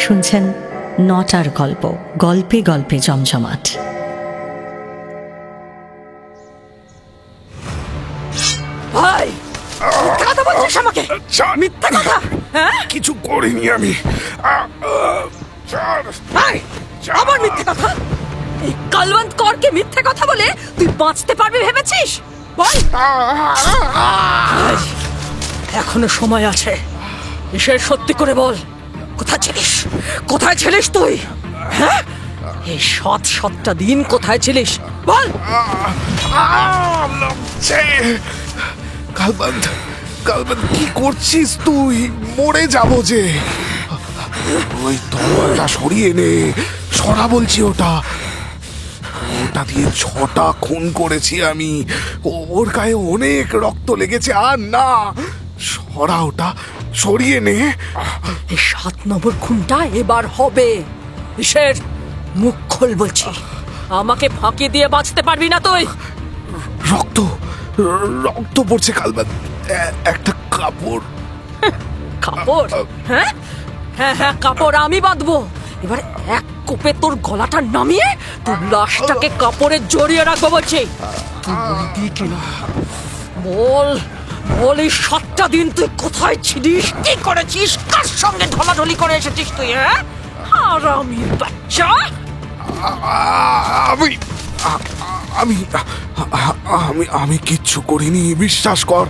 শুনছেন নটার গল্প, গল্পে গল্পে জমজমাট। ভাই, কথা বলছিস আমাকে? মিথ্যা কথা। কিছু করিনি আমি। আবার মিথ্যে কথা? এই কালবন্ত করকে মিথ্যে কথা বলে তুই বাঁচতে পারবি ভেবেছিস? বল। এখনো সময় আছে। ঈশ্বর, সত্যি করে বল, কোথায় ছিলিস? কোথায় ছিলিস তুই? হ্যাঁ, এই ৭টা দিন কোথায় ছিলিস বল। কালবন্ত, কালবন্ত, কি করছিস তুই? মরে যাবো যে। ওই তলোয়ারটা সরিয়ে নে। সরা বলছি। ওটা দিয়ে ৬টা খুন করেছি আমি। ওর গায়ে অনেক রক্ত লেগেছে। আর না, সরা, ওটা সরিয়ে নে। এই ৭ নম্বর খুনটা এবার হবে। ঈশ্বর, মুখ খোল বলছি। আমাকে ফাঁকি দিয়ে বাঁচতে পারবি না তুই। রক্ত রক্ত পড়ছে কালবন্ত। একটা কাপড়। কাপড়? হ্যাঁ হ্যাঁ হ্যাঁ, কাপড় আমি বাঁধবো। এবার এক কোপে তোর গলাটা নামিয়ে তোর লাশটাকে কাপড়ে জড়িয়ে রাখবো বলছি। তুই বলবি কিনা? বল বল, এই ৭টা দিন তুই কোথায় ছিলিস? কি করেছিস? কার সঙ্গে ঢলাঢলি করে এসেছিস তুই? হ্যাঁ, হারামির বাচ্চা। আমি আমি আমি আমি কিচ্ছু করিনি, বিশ্বাস কর।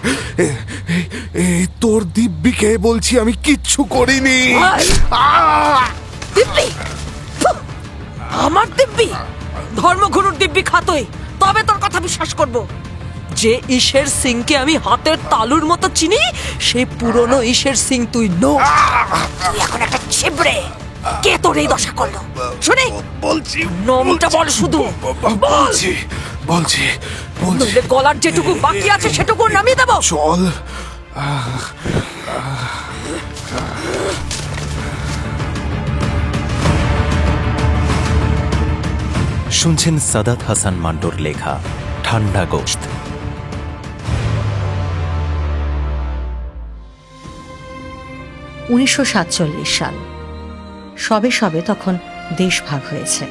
তোর দিব্যিকে বলছি, আমি কিচ্ছু করিনি। দিব্যি? আমার দিব্যি? ধর্মগুরুর দিব্যি খা তুই, তবে তোর কথা বিশ্বাস করব। যে ঈশ্বর সিংকে আমি হাতের তালুর মতো চিনি, সেই পুরনো ঈশ্বর সিং তুই নো। তুই এখন একটা ছিবড়ে। কে তোর এই দশা করলো? শুনে বলছি, নামটা বল শুধু। বলছি বলছি বলছি। গলার যেটুকু বাকি আছে সেটুকু নামিয়ে দেবো। চল। শুনছেন সাদাত হাসান মান্টোর লেখা ঠান্ডা গোশত। 1947 সাল। সবে সবে তখন দেশ ভাগ হয়েছে।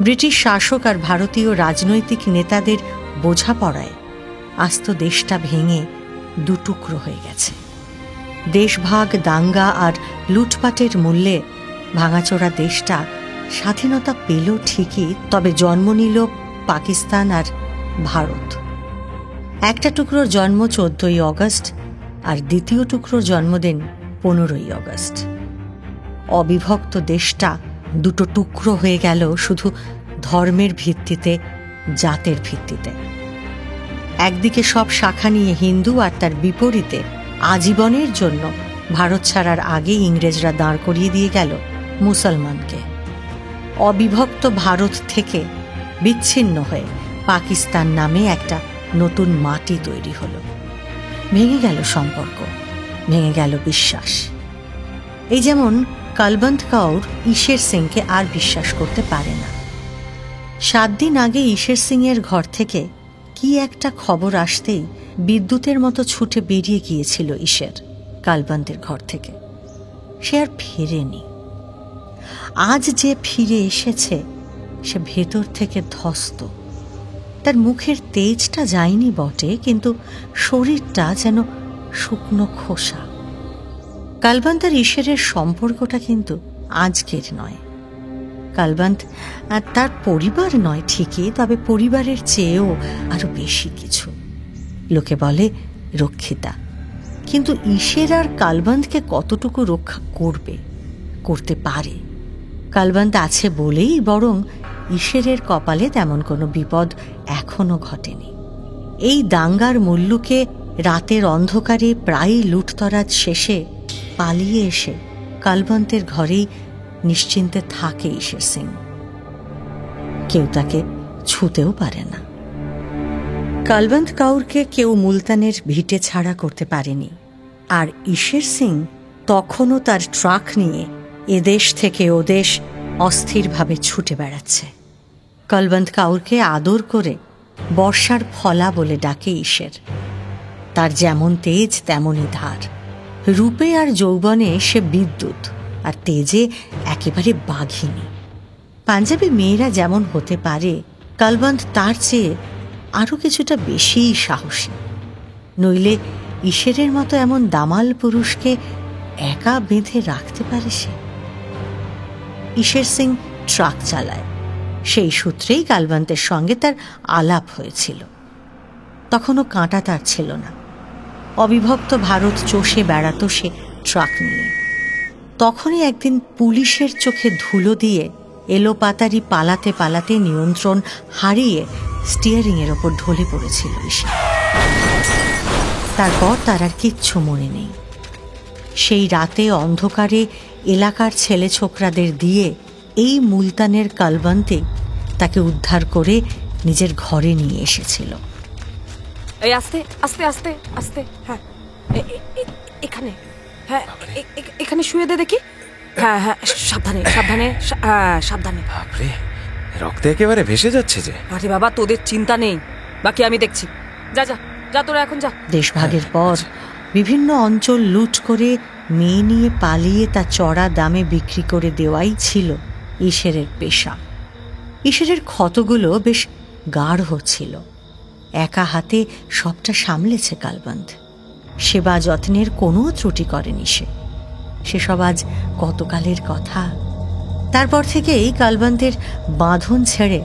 ব্রিটিশ শাসক আর ভারতীয় রাজনৈতিক নেতাদের বোঝাপড়ায় আস্ত দেশটা ভেঙে দুটুকরো হয়ে গেছে। দেশভাগ, দাঙ্গা আর লুটপাটের মূল্যে ভাঙাচোরা দেশটা স্বাধীনতা পেল ঠিকই, তবে জন্ম নিল পাকিস্তান আর ভারত। একটা টুকরোর জন্ম 14ই অগস্ট আর দ্বিতীয় টুকরোর জন্মদিন 15ই অগস্ট। অবিভক্ত দেশটা দুটো টুকরো হয়ে গেল শুধু ধর্মের ভিত্তিতে, জাতের ভিত্তিতে। একদিকে সব শাখা নিয়ে হিন্দু, আর তার বিপরীতে আজীবনের জন্য ভারত ছাড়ার আগে ইংরেজরা দাঁড় করিয়ে দিয়ে গেল মুসলমানকে। অবিভক্ত ভারত থেকে বিচ্ছিন্ন হয়ে পাকিস্তান নামে একটা নতুন মাটি তৈরি হলো। ভেঙে গেল সম্পর্ক, ভেঙে গেল বিশ্বাস। এই যেমন কালবন্ত কৌর ঈশ্বর সিংকে আর বিশ্বাস করতে পারে না। 7 দিন আগে ঈশ্বর সিংয়ের ঘর থেকে কি একটা খবর আসতেই বিদ্যুতের মতো ছুটে বেরিয়ে গিয়েছিল ঈশ্বর কালবন্তের ঘর থেকে। সে আর ফেরেনি। আজ যে ফিরে এসেছে সে ভেতর থেকে ধ্বস্ত। তার মুখের তেজটা যায়নি বটে, কিন্তু শরীরটা যেন শুকনো খোসা। কালবন্ত আর ঈশ্বরের সম্পর্কটা কিন্তু আজকের নয়। কালবন্ত আর তার পরিবার নয় ঠিকই, তবে পরিবারের চেয়েও আরো বেশি কিছু। লোকে বলে রক্ষিতা, কিন্তু ঈশ্বর আর কালবন্তকে কতটুকু রক্ষা করবে, করতে পারে? কালবন্ত আছে বলেই বরং ঈশ্বরের কপালে তেমন কোনো বিপদ এখনো ঘটেনি। এই দাঙ্গার মুল্লুকে রাতের অন্ধকারে প্রায়ই লুটতরাজ শেষে পালিয়ে এসে কালবন্তের ঘরেই নিশ্চিন্তে থাকে ঈশ্বর সিং। কেউ তাকে ছুঁতেও পারে না। কালবন্ত কৌরকে কেউ মুলতানের ভিটে ছাড়া করতে পারেনি, আর ঈশ্বর সিং তখনও তার ট্রাক নিয়ে এদেশ থেকে ওদেশ অস্থিরভাবে ছুটে বেড়াচ্ছে। কালবন্ত কৌরকে আদর করে বর্ষার ফলা বলে ডাকে ঈশ্বর। তার যেমন তেজ তেমনই ধার। রূপে আর যৌবনে সে বিদ্যুৎ, আর তেজে একেবারে বাঘিনী। পাঞ্জাবি মেয়েরা যেমন হতে পারে, কালবন্ত তার চেয়ে আরও কিছুটা বেশিই সাহসী। নইলে ঈশ্বরের মতো এমন দামাল পুরুষকে একা বেঁধে রাখতে পারে সে? ঈশ্বর সিং ট্রাক চালায়, সেই সূত্রেই কালবন্তের সঙ্গে তার আলাপ হয়েছিল। তখনও কাঁটা তার ছিল না, অবিভক্ত ভারত চষে বেড়াতো সে ট্রাক নিয়ে। তখনই একদিন পুলিশের চোখে ধুলো দিয়ে এলোপাতারি পালাতে পালাতে নিয়ন্ত্রণ হারিয়ে স্টিয়ারিংয়ের ওপর ঢলে পড়েছিল ঈশা। তারপর তার আর কিচ্ছু মনে নেই। সেই রাতে অন্ধকারে এলাকার ছেলে ছোকরাদের দিয়ে এই মুলতানের কালবন্তে তাকে উদ্ধার করে নিজের ঘরে নিয়ে এসেছিল। এই আস্তে আস্তে আস্তে আস্তে, হ্যাঁ এখানে, হ্যাঁ এখানে শুয়ে দে দেখি। হ্যাঁ হ্যাঁ, সাবধানে সাবধানে, সাবধানে। বাপরে, রক্তে একেবারে ভেসে যাচ্ছে যে। আরে বাবা, তোদের চিন্তা নেই, বাকি আমি দেখছি। যা যা যা, তোরা এখন যা। দেশভাগের পর বিভিন্ন অঞ্চল লুট করে মেয়ে নিয়ে পালিয়ে তা চড়া দামে বিক্রি করে দেওয়াই ছিল ঈশ্বরের পেশা। ঈশ্বরের ক্ষতগুলো বেশ গাঢ় ছিল। একা হাতে সবটা সামলেছে কালবন্ত। সেবা যত্নের কোনো ত্রুটি করেনি সে। সেসব আজ কতকালের কথা। তারপর থেকেই কালবন্তের বাঁধন ছেড়ে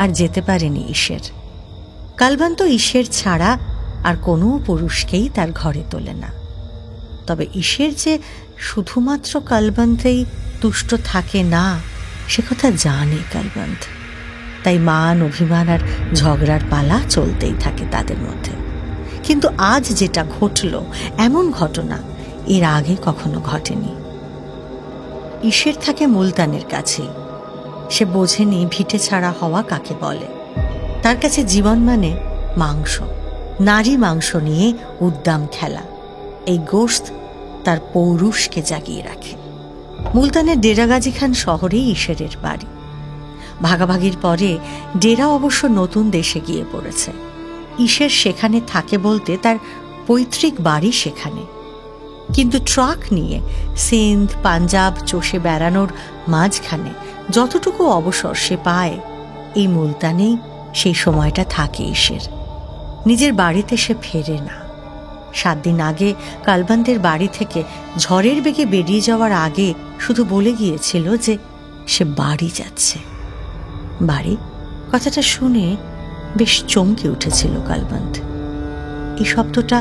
আর যেতে পারেনি ঈশ্বর। কালবন্ত ঈশ্বর ছাড়া আর কোনো পুরুষকেই তার ঘরে তোলে না। তবে ঈশ্বর যে শুধুমাত্র কালবন্তেই তুষ্ট থাকে না, সে কথা জানে কালবন্ত। তাই মান অভিমান আর ঝগড়ার পালা চলতেই থাকে তাদের মধ্যে। কিন্তু আজ যেটা ঘটল, এমন ঘটনা এর আগে কখনো ঘটেনি। ঈশ্বর থাকে মুলতানের কাছে। সে বোঝেনি ভিটে ছাড়া হওয়া কাকে বলে। তার কাছে জীবন মানে মাংস, নারী মাংস নিয়ে উদ্দাম খেলা। এই গোশত তার পৌরুষকে জাগিয়ে রাখে। মুলতানের ডেরাগাজী খান শহরেই ঈশ্বরের বাড়ি। ভাগাভাগির পরে ডেরা অবশ্য নতুন দেশে গিয়ে পড়েছে। ঈশ্বর সেখানে থাকে বলতে তার পৈতৃক বাড়ি সেখানে। কিন্তু ট্রাক নিয়ে সিন্ধ পাঞ্জাব চষে বেড়ানোর মাঝখানে যতটুকু অবসর সে পায়, এই মুলতানেই সেই সময়টা থাকে ঈশ্বর। নিজের বাড়িতে সে ফেরে না। 7 দিন আগে কালবন্তের বাড়ি থেকে ঝড়ের বেগে বেরিয়ে যাওয়ার আগে শুধু বলে গিয়েছিল যে সে বাড়ি যাচ্ছে। বাড়ি কথাটা শুনে বেশ চমকে উঠেছিল কালবন্ত। এই শব্দটা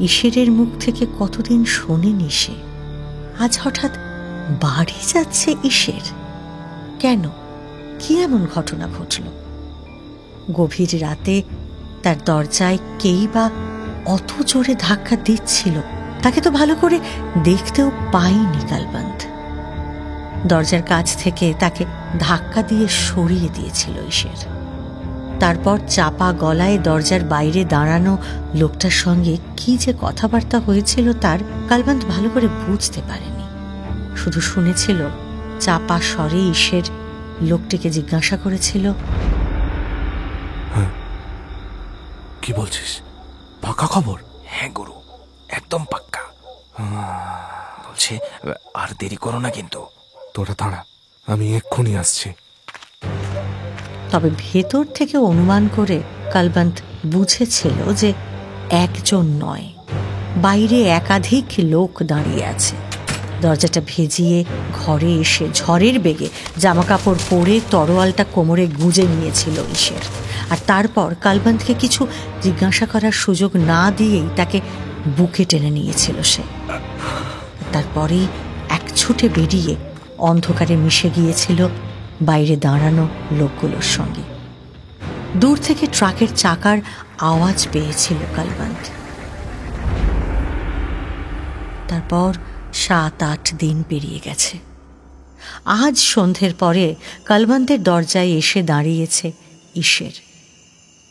ঈশ্বরের মুখ থেকে কতদিন শোনেনি সে। আজ হঠাৎ বাড়ি যাচ্ছে ঈশ্বর? কেন? কি এমন ঘটনা ঘটল? গভীর রাতে তার দরজায় কেই বা অত জোরে ধাক্কা দিচ্ছিল, তাকে তো ভালো করে দেখতেও পায়নি কালবন্ত। দরজার কাছ থেকে তাকে ধাক্কা দিয়ে সরিয়ে দিয়েছিল ঈশ্বর। তারপর চাপা গলায় দরজার বাইরে দাঁড়ানো লোকটার সঙ্গে কি যে কথাবার্তা হয়েছিল তার কালবন্ত ভালো করে বুঝতে পারেনি। শুধু শুনেছিল চাপা স্বরে ঈশ্বর লোকটিকে জিজ্ঞাসা করেছিল, কি বলছিস? পাকা খবর? হ্যাঁ গুরু, একদম পাক্কা। বলছি, আর দেরি করো না কিন্তু। তোরা দাঁড়া, আমি এক্ষুনি আসছি। তবে ভেতর থেকে অনুমান করে কালবন্ত বুঝেছিল যে একজন নয়, বাইরে একাধিক লোক দাঁড়িয়ে আছে। দরজাটা ভেজিয়ে ঘরে এসে ঝড়ের বেগে জামাকাপড় পরে তরোয়ালটা কোমরে গুঁজে নিয়েছিল ঈশ্বর। আর তারপর কালবন্তকে কিছু জিজ্ঞাসা করার সুযোগ না দিয়েই তাকে বুকে টেনে নিয়েছিল সে। তারপরেই এক ছুটে বেরিয়ে অন্ধকারে মিশে গিয়েছিল বাইরে দাঁড়ানো লোকগুলোর সঙ্গে। দূর থেকে ট্রাকের চাকার আওয়াজ পেয়েছিল কালবন্ত। তারপর 7-8 দিন পেরিয়ে গেছে। আজ সন্ধ্যের পরে কালবন্তের দরজায় এসে দাঁড়িয়েছে ঈশ্বর।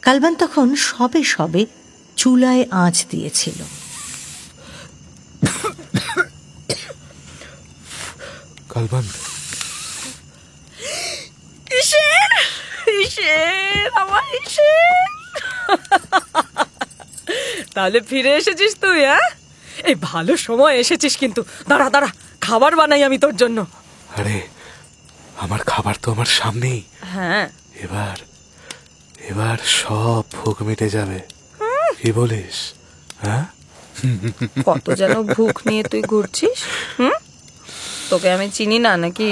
কালবন্ত তখন সবে সবে চুলায় আঁচ দিয়েছিল। কালবন্ত, আমার ঈশ্বর, তাহলে ফিরে এসেছিস তুই? হ্যাঁ, এই ভালো সময় এসেছিস। কিন্তু দাঁড়া দাঁড়া, খাবার বানাই আমি তোর জন্য। আরে আমার খাবার তো আমার সামনেই। হ্যাঁ, এবার এবার সব ভোগ মিটে যাবে, কি বলিস? হ্যাঁ, কত যেন ভুখ নিয়ে তুই ঘুরছিস। তোকে আমি চিনি না নাকি?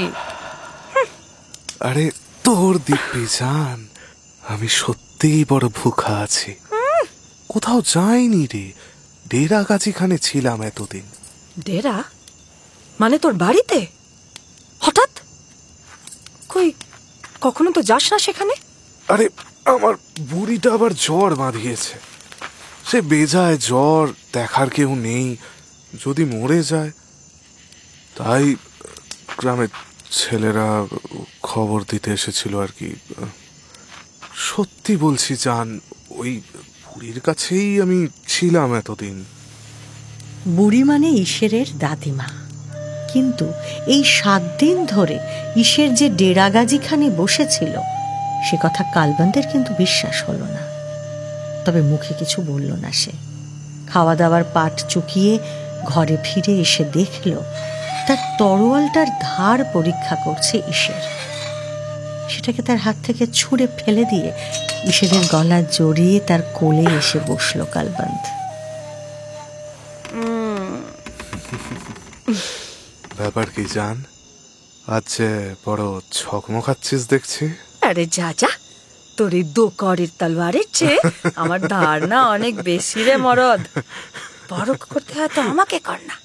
আরে তোর দিব্যি জান, আমি সত্যিই বড় ভুখা আছি। কোথাও যাইনি রে, ডেরা গাছিখানে ছিলাম এতদিন। ডেরা মানে তোর বাড়িতে? হঠাৎ? কই, কখনো তো যাস না সেখানে? আরে আমার বুড়িটা আবার জ্বর বাঁধিয়েছে। সে বেজায় জ্বর, দেখার কেউ নেই, যদি মরে যায়। তাই গ্রামের ছেলেরা খবর দিতে এসেছিল আর কি। সত্যি বলছি জান, ওই বুড়ির কাছেই আমি ছিলাম এতদিন। বুড়ি মানে ঈশ্বরের দাদিমা। কিন্তু এই 7 দিন ধরে ঈশ্বর যে ডেরাগাজিখানে বসেছিল সে কথা কালবন্তের কিন্তু বিশ্বাস হলো না। তবে মুখে কিছু বলল না সে। খাওয়া দাওয়ার পাট চুকিয়ে ঘরে ফিরে এসে দেখল তার তরোয়ালটার ধার পরীক্ষা করছে ঈশ্বর। সেটাকে তার হাত থেকে ছুঁড়ে ফেলে দিয়ে ঈশ্বরের গলা জড়িয়ে তার কোলে এসে বসলো কালবন্ত। ব্যাপার কি জান, আজ বড় ছকমকাচ্ছিস দেখছি। আরে যা যা, তোর এই 2 কড়ির তলোয়ারের চেয়ে আমার ধারণা অনেক বেশি রে মরদ। বড় করতে হয় তো আমাকে কর না,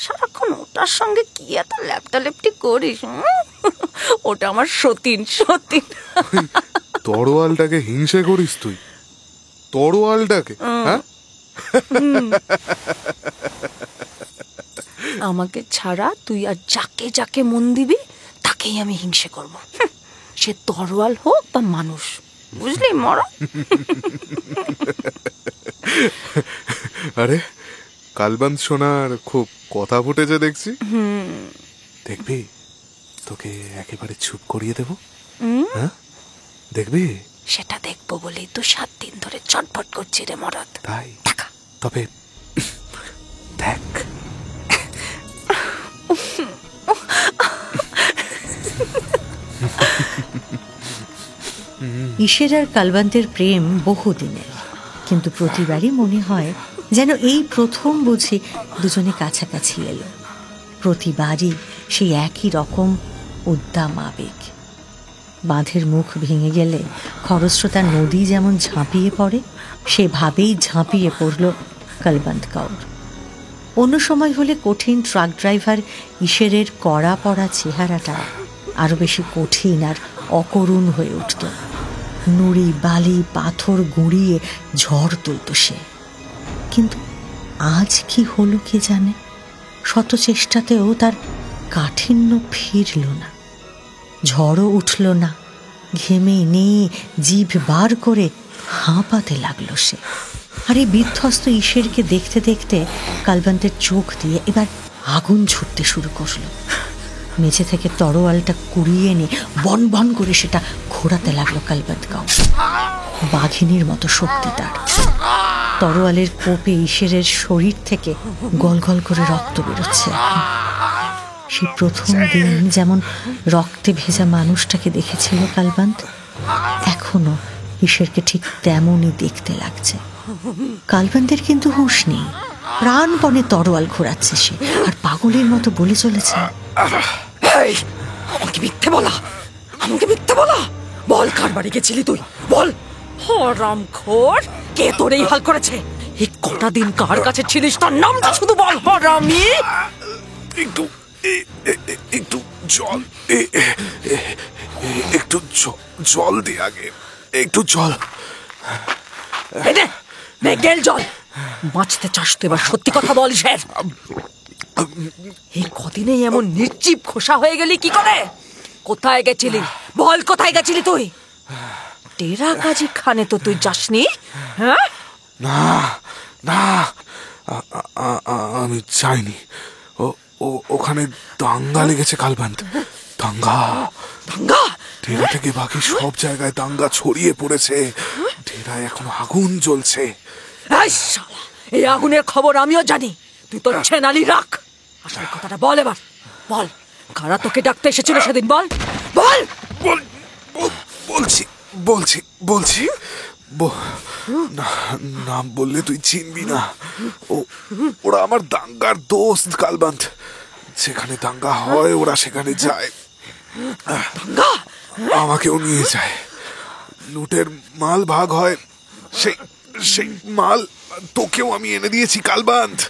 সারাক্ষণ ওটার সঙ্গে কি এত ল্যাপটালেপটি করিস? ওটা আমার সতীন। তরোয়ালটাকে হিংসে করিস তুই? তরোয়ালটাকে? হ্যাঁ, আমাকে ছাড়া তুই আর যাকে যাকে মন দিবি তাকেই আমি হিংসে করব, সে তরোয়াল হোক বা মানুষ, বুঝলি মরদ? আরে কালবন্ত সোনার খুব কথা ফুটেছে দেখছি। দেখবি তোকে একেবারে চুপ করিয়ে দেব। হ্যাঁ, দেখবি? সেটা দেখবো বলেই তো 7 দিন ধরে চটপট করছি রে মরদ। তাই? তবে দেখ। ঈশ্বর আর কালবন্তের প্রেম বহুদিনের, কিন্তু প্রতিবারই মনে হয় যেন এই প্রথম বুঝি দুজনে কাছাকাছি এলো। প্রতিবারই সেই একই রকম উদ্দাম আবেগ। বাঁধের মুখ ভেঙে গেলে খরস্রোতা নদী যেমন ঝাঁপিয়ে পড়ে, সেভাবেই ঝাঁপিয়ে পড়ল কালবন্ত কাউর। অন্য সময় হলে কঠিন ট্রাক ড্রাইভার ঈশ্বরের কড়া পড়া চেহারাটা আরো বেশি কঠিন আর অকরুণ হয়ে উঠত। নুড়ি বালি পাথর গুঁড়িয়ে ঝড় তুলত সে। কিন্তু আজ কি হলো কে জানে, শত চেষ্টাতেও তার কাঠিন্য ফিরল না, ঝড়ও উঠল না। ঘেমে নিয়ে জিভ বার করে হাঁপাতে লাগলো সে। আর এই বিধ্বস্ত ঈশ্বরকে দেখতে দেখতে কালবন্তের চোখ দিয়ে এবার আগুন ছুটতে শুরু করলো। মেঝে থেকে তরোয়ালটা কুড়িয়ে এনে বন বন করে সেটা ঘোরাতে লাগলো কালবন্ত কাউ। বাঘিনীর মতো শক্তি তার। তরোয়ালের কোপে ঈশ্বরের শরীর থেকে গল গল করে রক্ত বেরোচ্ছে। সেই প্রথম দিন যেমন রক্তে ভেজা মানুষটাকে দেখেছিল কালবন্ত, এখনো ঈশ্বরকে ঠিক তেমনই দেখতে লাগছে। কালবন্তের কিন্তু হুঁশ নেই, প্রাণপণে তরোয়াল ঘোরাচ্ছে সে, আর পাগলের মতো বলে চলেছে, আমাকে মিথ্যে বলা, আমাকে মিথ্যে বলা, বল কার বাড়ি গেছিলি তুই, বল। হরামখোর, কে তোর এই হাল করেছে? এই কটা দিন কার কাছে ছিলিস তার নামটা শুধু বল। হরামি! একটু একটু জল, একটু জল দে আগে, একটু জল। গেল জল। বাঁচতে চাস তো এবার সত্যি কথা বল স্যার। এই কদিনেই এমন নির্জীব খোসা হয়ে গেলি কি করে? কোথায় গেছিলি বল, কোথায় গেছিলি তুই? ডেরা গাজী খানে তো তুই যাসনি? হ্যাঁ, না না, আমি যাইনি। ওখানে দাঙ্গা লেগেছে কালবন্ত। দাঙ্গা দাঙ্গা? ডেরা থেকে বাকি সব জায়গায় দাঙ্গা ছড়িয়ে পড়েছে। ডেরায় এখন আগুন জ্বলছে। এই শালা, এই আগুনের খবর আমিও জানি। তুই তোর ছেনালি রাখ। আসল কথাটা বল এবার, বল কারা তোকে ডাকতে এসেছিল সেদিন, বল বল। বলছি বলছি বলছি নাম বললে তুই চিনবি না। ওরা আমার দাঙ্গার দোস্ত কালবান্ত। যেখানে দাঙ্গা হয় ওরা সেখানে যায়, আমাকেও নিয়ে যায়। লুটের মাল ভাগ হয়, সেই মাল তোকেও আমি এনে দিয়েছি কালবান্ত।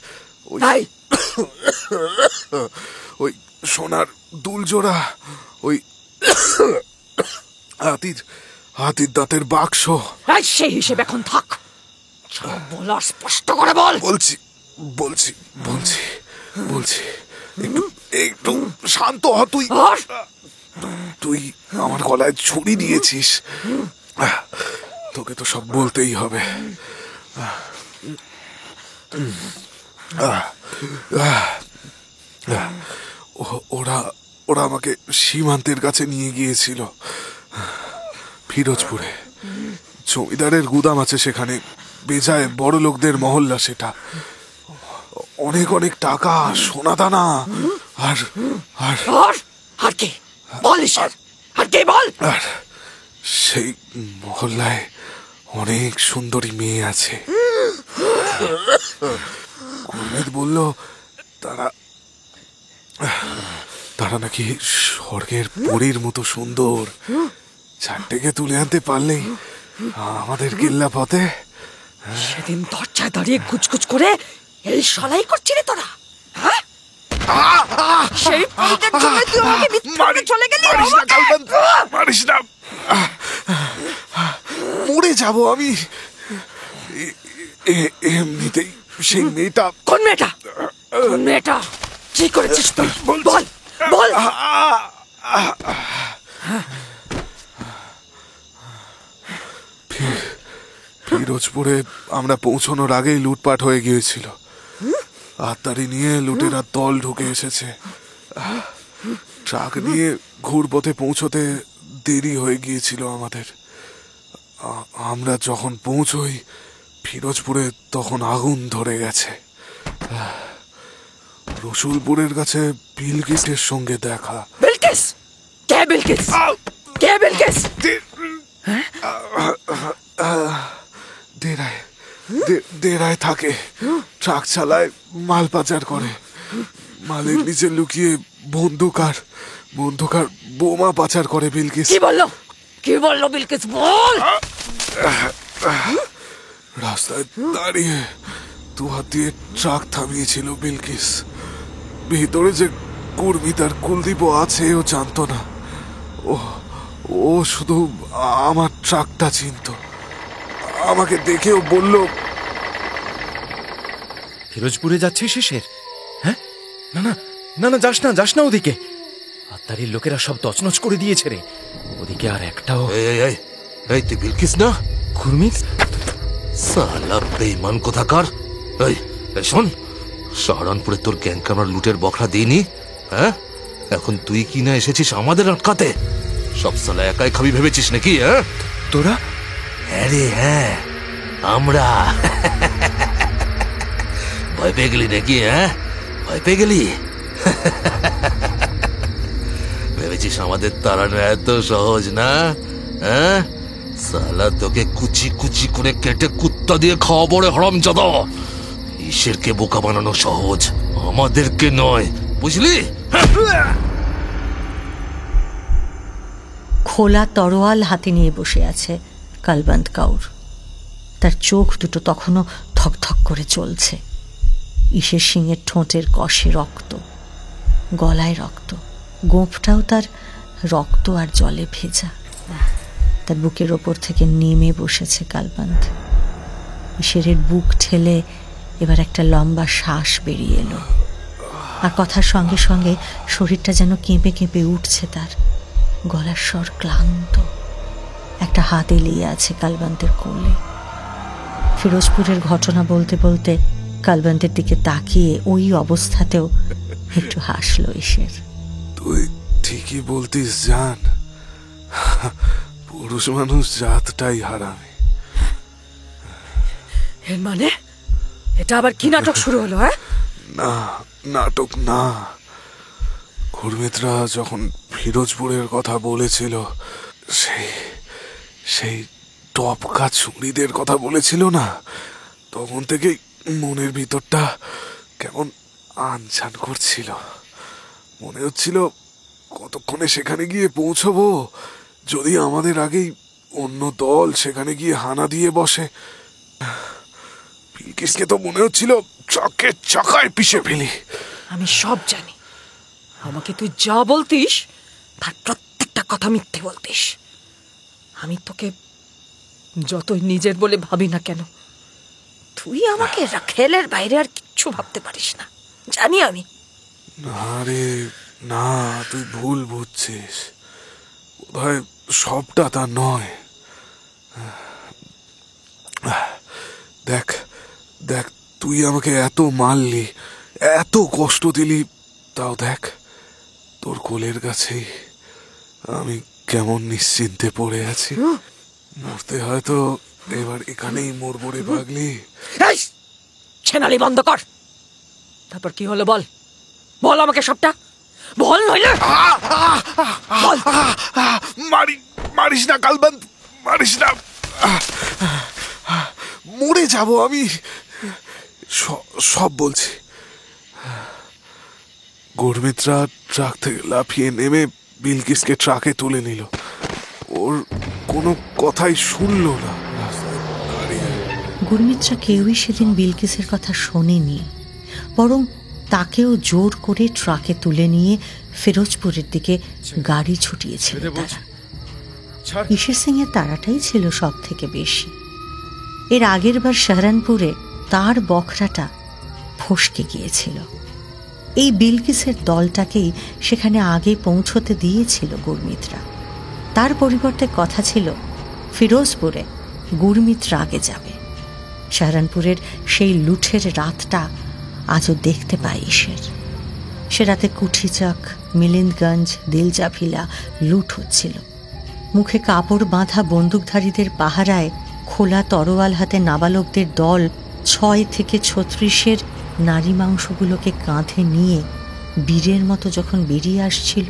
ওই সোনার দুলজোড়া, ওই হাতির দাঁতের বাক্স। সেই হিসেবে এখন থাক, বলার স্পষ্ট করে বল। বলছি বলছি বলছি বলছি একটু শান্ত হ। তুই আমার গলায় ছুরি দিয়েছিস, তোকে তো সব বলতেই হবে। ওরা আমাকে সীমান্তের কাছে নিয়ে গিয়েছিল, ফিরোজপুরে। জমিদারের গুদাম আছে সেখানে, বেজায় বড় লোকদের মহল্লা সেটা। অনেক অনেক টাকা, সোনাদানা আর আর আর কি বল, আর কি বল। আর সেই মহল্লায় অনেক সুন্দরী মেয়ে আছে। গুরমিত বলল তারা নাকি স্বর্গের পরীর মতো সুন্দর। চারটেকে তুলে আনতে পারলেই আমাদের কেল্লা পথে। সেদিন দরজায় দাঁড়িয়ে কুচকুচ করে এই শালাই করছিলি তোরা, হ্যাঁ? সেই পরীদের জন্য তুই আমাকে মিথ্যা বলে চলে গেলি। মারিস না, মরে যাব আমি এমনিতেই। সেই মেয়েটা, কোন মেয়েটা? কোন মেয়েটা? কি করেছিস তুই? বল বল। ফিরোজপুরে আমরা পৌঁছানোর আগেই লুটপাট হয়ে গিয়েছিল। আত্মারি নিয়ে লুটেরা দল ঢুকে এসেছে। ট্রাক নিয়ে ঘুরপথে পৌঁছতে দেরি হয়ে গিয়েছিল আমাদের। আমরা যখন পৌঁছই ফিরোজপুরে তখন আগুন ধরে গেছে। রসুলপুরের কাছে বিলকিসের সঙ্গে দেখা। বিলকিস? কে বিলকিস? কে বিলকিস? দেরায় থাকে, ট্রাক চালায়, মাল পাচার করে। মালের নিচে লুকিয়ে বন্দুকার বোমা পাচার করে বিলকিস। কি বললো বিলকিস? বল। রাস্তায় দাঁড়িয়ে দু হাত দিয়ে ট্রাক থামিয়েছিল বিলকিস। ভিতরে যে গুরমিত আর কুলদীপও আছে ও জানতো না। ও শুধু আমার ট্রাকটা চিনতো। আমাকে দেখেও বলল, ফিরোজপুরে যাচ্ছে শেষের? হ্যাঁ, না না না না, যাস না ওদিকে। আত্মারির লোকেরা সব তছনছ করে দিয়েছে রে। ওদিকে আর একটাও। এই তুই বিলকিস না? গুরমিত? সালা বেঈমান কোথাকার। এই শোন, সাহারানপুরে তোর গ্যাংকে আমরা লুটের বখরা দিইনি, হ্যাঁ? এখন তুই কি না এসেছিস আমাদের আটকাতে? সব সালা একাই খাবি ভেবেছিস নাকি? হ্যাঁ, তোরা? আরে হ্যাঁ, আমরা। ভয় পেয়ে গেলি নাকি? হ্যাঁ, ভয় পেয়ে গেলি? ভেবেছিস আমাদের তাড়ানো এত সহজ না? হ্যাঁ, সালা তোকে কুচি কুচি করে কেটে কুত্তা দিয়ে খাওয়াবো রে হারামজাদা। ঈশ্বরকে বোকা বানানো সহজ, আমাদেরকে নয়, বুঝলি? খোলা তরোয়াল হাতে নিয়ে বসে আছে কালবান্ত কাউর। তার চোখ দুটো তখনও থকথক করে চলছে। ঈশের সিংয়ের ঠোঁটের কষে রক্ত, গলায় রক্ত, গোঁফটাও তার রক্ত আর জলে ভেজা। তার বুকের ওপর থেকে নেমে বসেছে কালবান্ত। ঈশেরের বুক ঠেলে এবার একটা লম্বা শ্বাস বেরিয়ে এলো, আর কথার সঙ্গে সঙ্গে শরীরটা যেন কেঁপে কেঁপে উঠছে তার। গলার স্বর ক্লান্ত। একটা হাত এলিয়ে আছে কালবান্তের কোলে। ফিরোজপুরের ঘটনা বলতে বলতে কালবান্তের দিকে তাকিয়ে ওই অবস্থাতেও একটু হাসলো ঈশের। তুই ঠিকই বলতিস জান, পুরুষ মানুষ জাতটাই হারামি। এর মানে এটা আবার কি নাটক শুরু হলো? হ্যাঁ, নাটক না। গুরমিতরা যখন ফিরোজপুরের কথা বলেছিল, সেই সেই টপকা চুড়িদের কথা বলেছিল না, তখন থেকেই মনের ভিতরটা কেমন আনচান করছিল। মনে হচ্ছিল কতক্ষণে সেখানে গিয়ে পৌঁছবো, যদি আমাদের আগেই অন্য দল সেখানে গিয়ে হানা দিয়ে বসে। বিলকিসকে তো মনে হচ্ছিল ট্রাকের চাকায় পিষে ফেলি। আমি সব জানি। আমাকে তুই যা বলতিস তার প্রত্যেকটা কথা মিথ্যে বলতিস। আমি তোকে যতই নিজের বলে ভাবি না কেন, তুই আমাকে রাখেলের বাইরে আর কিচ্ছু ভাবতে পারিস না, জানি আমি। না রে না, তুই ভুল বুঝছিস। বোধহয় সবটা তা নয়। দেখ দেখ, তুই আমাকে এত মারলি, এত কষ্ট দিলি, তাও দেখ তোর কোলের কাছেই আমি কেমন নিশ্চিন্তে পড়ে আছি। মরতে হয়তো এবার এখানেই মরবো রে পাগলি। ছেনালি বন্ধ কর। তারপর কি হলো বল, বল আমাকে সবটা বল, নইলে বল। মারিস না কালবান্ত, মারিস না, মরে যাব আমি। সব বলছি। গুরমিতরা ট্রাক থেকে লাফিয়ে নেমে বিলকিসকে ট্রাকে তুলে নিল। ওর কোনো কথাই শুনলো না। গুরমিতরা কেউই সেদিন বিলকিসের কথা শোনেনি, বরং তাকেও জোর করে ট্রাকে তুলে নিয়ে ফিরোজপুরের দিকে গাড়ি ছুটিয়েছিল তারা। ঈশ্বর সিং এর তাড়াটাই ছিল সব থেকে বেশি। এর আগের বার সাহারানপুরে তার বখরাটা ফসকে গিয়েছিল। এই বিলকিসের দলটাকেই সেখানে আগে পৌঁছতে দিয়েছিল গুরমিতরা। তার পরিবর্তে কথা ছিল ফিরোজপুরে গুরমিতরা আগে যাবে। সাহারানপুরের সেই লুঠের রাতটা আজও দেখতে পায় ঈশ্বর। সে রাতে কুঠিচক, মিলিন্দগঞ্জ, দিলজাফিলা লুট হচ্ছিল। মুখে কাপড় বাঁধা বন্দুকধারীদের পাহারায় খোলা তরোয়াল হাতে নাবালকদের দল 6 থেকে 36 নারী মাংসগুলোকে কাঁধে নিয়ে বীরের মতো যখন বেরিয়ে আসছিল,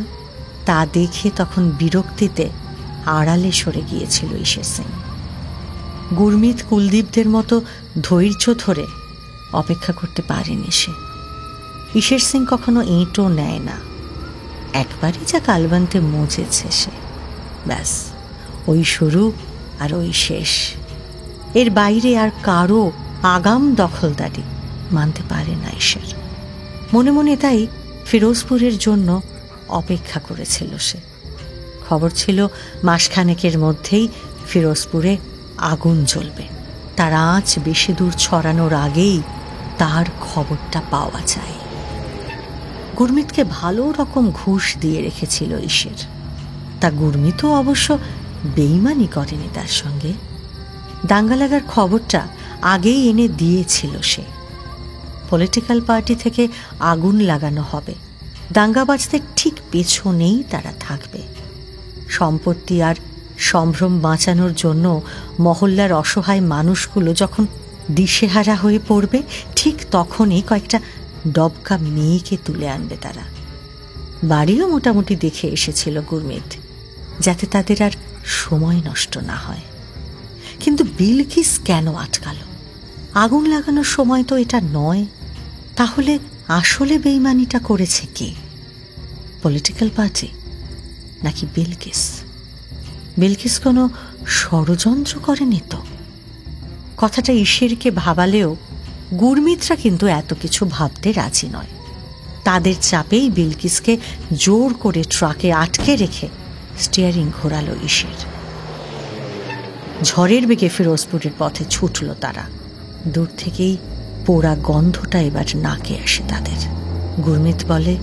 তা দেখে তখন বিরক্তিতে আড়ালে সরে গিয়েছিল ঈশ্বর সিং। গুরমিত কুলদীপদের মতো ধৈর্য ধরে অপেক্ষা করতে পারেনি সে। ঈশ্বর সিং কখনো ইঁটও নেয় না। একবারই যা কালবান্তে মজেছে সে, ব্যাস ওই শুরু আর ওই শেষ। এর বাইরে আর কারো আগাম দখলদারি মানতে পারে না ঈশ্বর। মনে মনে তাই ফিরোজপুরের জন্য অপেক্ষা করেছিল সে। খবর ছিল মাসখানেকের মধ্যেই ফিরোজপুরে আগুন জ্বলবে। তার আঁচ বেশি দূর ছড়ানোর আগেই তার খবরটা পাওয়া চাই। গুরমিতকে ভালো রকম ঘুষ দিয়ে রেখেছিল ঈশ্বর। তা গুরমিতও অবশ্য বেইমানি করেনি তার সঙ্গে। দাঙ্গা লাগার খবরটা আগেই এনে দিয়েছিল সে। পলিটিক্যাল পার্টি থেকে আগুন লাগানো হবে, দাঙ্গাবাজদের ঠিক পেছনেই তারা থাকবে। সম্পত্তি আর সম্ভ্রম বাঁচানোর জন্য মহল্লার অসহায় মানুষগুলো যখন দিশেহারা হয়ে পড়বে, ঠিক তখনই কয়েকটা ডবকা মেয়েকে তুলে আনবে তারা। বাড়িও মোটামুটি দেখে এসেছিল গুরমিত, যাতে তাদের আর সময় নষ্ট না হয়। কিন্তু বিলকিস কেন আটকালো? আগুন লাগানোর সময় তো এটা নয়। তাহলে আসলে বেইমানিটা করেছে কে? পলিটিক্যাল পার্টি নাকি বিলকিস? বিলকিস কোনো ষড়যন্ত্র করেনি তো? কথাটা ঈশ্বরকে ভাবালেও গুরমিতরা কিন্তু এত কিছু ভাবতে রাজি নয়। তাদের চাপেই বিলকিসকে জোর করে ট্রাকে আটকে রেখে স্টিয়ারিং ঘোরালো ঈশ্বর। ঝড়ের বেগে ফিরোজপুরের পথে ছুটল তারা। দূর থেকেই পোড়া গন্ধটা এবার নাকে আসে তাদের। গুরমিত বলে,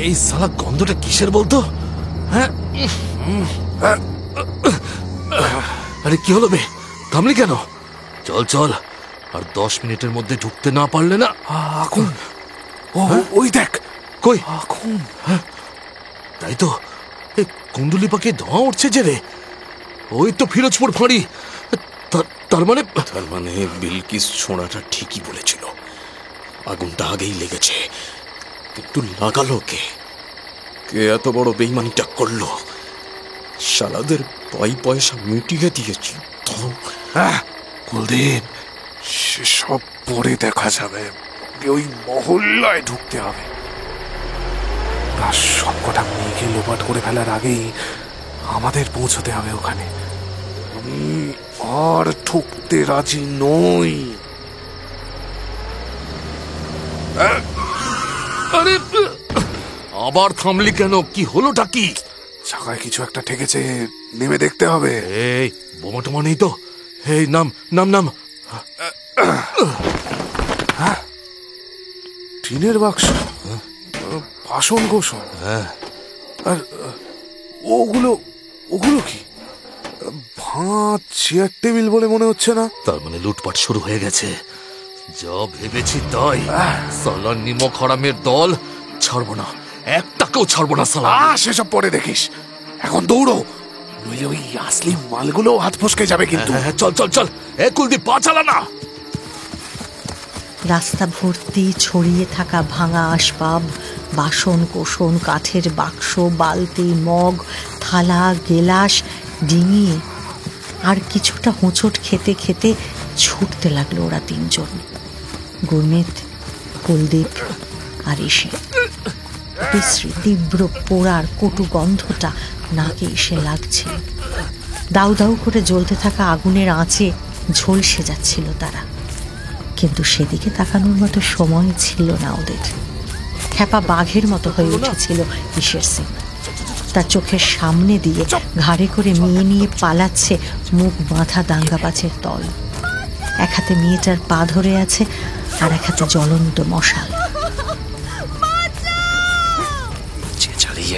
এই সালা গন্ধটা কিসের বলতো? হ্যাঁ, আরে কি হলো বে, থামলি কেন? চল চল, আর 10 মিনিটের মধ্যে ঢুকতে না পারলে না। আগুন, ওই দেখ, কই আগুন। তাই তো, এই কুণ্ডুলি পাখি ধোঁয়া উঠছে যে রে। ওই তো ফিরোজপুর ফাঁড়ি। তার মানে বিলকিস ছোঁড়াটা ঠিকই বলেছিল, আগুনটা আগেই লেগেছে, কিন্তু লাগালো কে? কে এত বড় বেইমানিটা করলো? শালাদের পয়সা মিটিয়ে দিয়েছি তো। কুলদীপ, সেসব পরে দেখা যাবে, ওই মহল্লায় ঢুকতে হবে। আর সব কটা মেয়েকে লোপাট করে ফেলার আগেই আমাদের পৌঁছতে হবে ওখানে। আমি আর ঠকতে রাজি নই। আরে আবার থামলি কেন? কি হলোটা কি? চাকায় কিছু একটা ঠেকেছে, নেমে দেখতে হবে। এই বোমা টোমা নেই তো? এই নাম নাম নাম। টিনের বাক্স, বাসন কোসন, আর ওগুলো ওগুলো কি? ভাঁজ চেয়ার টেবিল বলে মনে হচ্ছে না। তার মানে লুটপাট শুরু হয়ে গেছে। যা ভেবেছি তাই। সালা নিমক হারামের দল, ছাড়বো না, একটাকেও ছাড়বো না সালা। সেসব পরে দেখিস, এখন দৌড়ো, নইলে ওই আসলি মালগুলো হাত ফসকে যাবে কিন্তু। চল চল চল, এ কুলদীপ পা চালা না। রাস্তা ভর্তি ছড়িয়ে থাকা ভাঙা আসবাব, বাসন কোসন, কাঠের বাক্স, বালতি, মগ, থালা, গেলাস ডিঙিয়ে আর কিছুটা হোঁচট খেতে খেতে ছুটতে লাগলো ওরা তিনজন, গুরমিত, কুলদীপ আর এসে। বিশ্রী তীব্র পোড়ার কটু গন্ধটা নাকে এসে লাগছিল। দাউ দাউ করে জ্বলতে থাকা আগুনের আঁচে ঝলসে যাচ্ছিল তারা, কিন্তু সেদিকে তাকানোর মতো সময় ছিল না ওদের। খ্যাপা বাঘের মতো হয়ে উঠেছিল ঈশ্বর সিং। তার চোখের সামনে দিয়ে ঘাড়ে করে মেয়ে নিয়ে পালাচ্ছে মুখ বাঁধা দাঙ্গাবাজের দল। এক হাতে মেয়েটার পা ধরে আছে, আর এক হাতে জ্বলন্ত মশাল।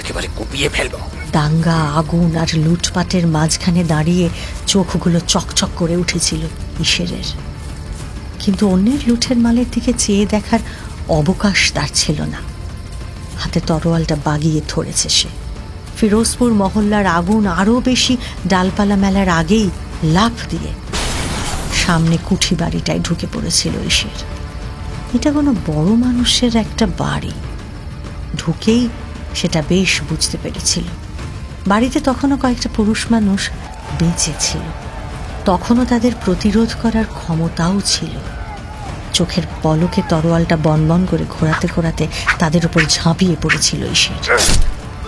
একেবারে কুপিয়ে ফেলবো। দাঙ্গা, আগুন আর লুটপাটের মাঝখানে দাঁড়িয়ে চোখগুলো চকচক করে উঠেছিল ঈশ্বরের, কিন্তু অন্যের লুঠের মালের দিকে চেয়ে দেখার অবকাশ তার ছিল না। হাতে তরোয়ালটা বাগিয়ে ধরেছে সে। ফিরোজপুর মহল্লার আগুন আরো বেশি ডালপালা মেলার আগেই লাফ দিয়ে সামনে কুঠি বাড়িটায় ঢুকে পড়েছিল ঈশ্বর। এটা কোনো বড় মানুষের একটা বাড়ি। ঢুকেই সেটা বেশ বুঝতে পেরেছিল। বাড়িতে তখনও কয়েকটা পুরুষ মানুষ বেঁচে ছিল, তখনও তাদের প্রতিরোধ করার ক্ষমতাও ছিল। চোখের পলকে তরোয়ালটা বনবন করে ঘোরাতে ঘোরাতে তাদের উপর ঝাঁপিয়ে পড়েছিল ঈশ্বর।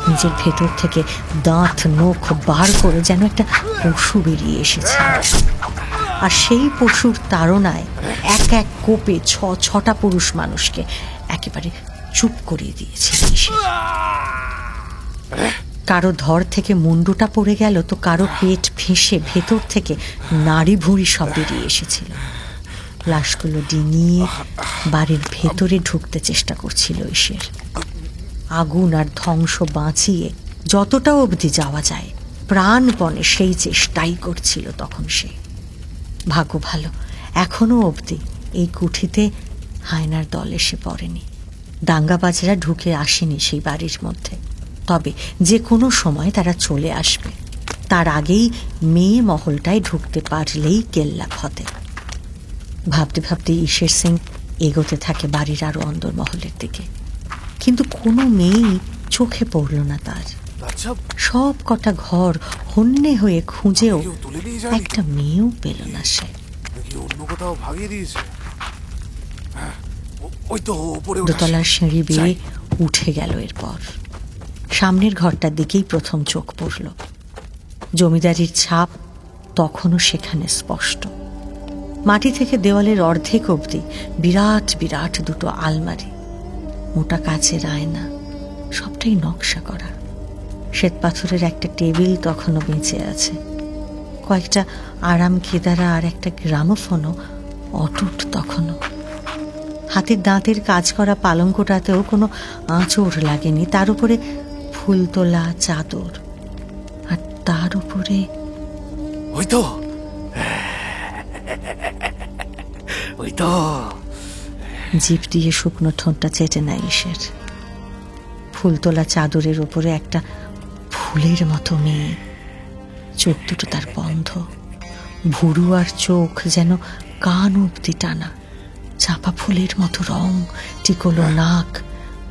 নিজের ভেতর থেকে দাঁত নখ বার করে যেন একটা পশু বেরিয়ে এসেছে, আর সেই পশুর তাড়নায় এক এক কোপে ছটা পুরুষ মানুষকে একেবারে চুপ করিয়ে দিয়েছিল ঈশ্বর। কারো ধর থেকে মুন্ডুটা পড়ে গেল, তো কারো পেট ফেঁসে ভেতর থেকে নাড়ি ভুঁড়ি সব বেরিয়ে এসেছিল। লাশগুলো ডিঙিয়ে বাড়ির ভেতরে ঢুকতে চেষ্টা করছিল ঈশ্বর। আগুন আর ধ্বংস বাঁচিয়ে যতটা অবধি যাওয়া যায় প্রাণপণে সেই চেষ্টাই করছিল তখন সে। ভাগ্য ভালো, এখনো অবধি এই কুঠিতে হায়নার দল এসে পড়েনি। দাঙ্গাবাজরা ঢুকে আসেনি সেই বাড়ির মধ্যে, তবে যে কোনো সময় তারা চলে আসবে। তার আগেই মেয়ে মহলটায় ঢুকতে পারলেই কেল্লা ফতে। ভাবতে ভাবতে ঈশ্বর সিং এগোতে থাকে বাড়ির আরো অন্দর মহলের দিকে, কিন্তু কোনো মেয়েই চোখে পড়ল না তার। সব কটা ঘর হন্যে হয়ে খুঁজেও একটা মেয়েও পেল না সে। অন্য কোথাও ভাগিয়ে দিয়েছে। দোতলার সিঁড়ি বেয়ে উঠে গেল। এরপর সামনের ঘরটার দিকেই প্রথম চোখ পড়ল। জমিদারির ছাপ তখনও সেখানে স্পষ্ট। মাটি থেকে দেওয়ালের অর্ধেক অবধি বিরাট বিরাট দুটো আলমারি, মোটা কাচের আয়না, সবটাই নকশা করা। শ্বেত পাথরের একটা টেবিল তখনও বেঁচে আছে। কয়েকটা আরাম কেদারা আর একটা গ্রামোফোনও অটুট তখনও। হাতের দাঁতের কাজ করা পালঙ্কটাতেও কোনো আঁচড় লাগেনি। তার উপরে ফুল তোলা চাদর, আর তার উপরে ওই তো জিভ দিয়ে শুকনো ঠোঁটটা চেটে নেয় ঈশ্বর। ফুল তোলা চাদরের উপরে একটা ফুলের মতো মেয়ে, চোখ দুটো তার বন্ধ, ভুরু আর চোখ যেন কান অব্দি টানা, চাপা ফুলের মতো রং, টিকলো নাক,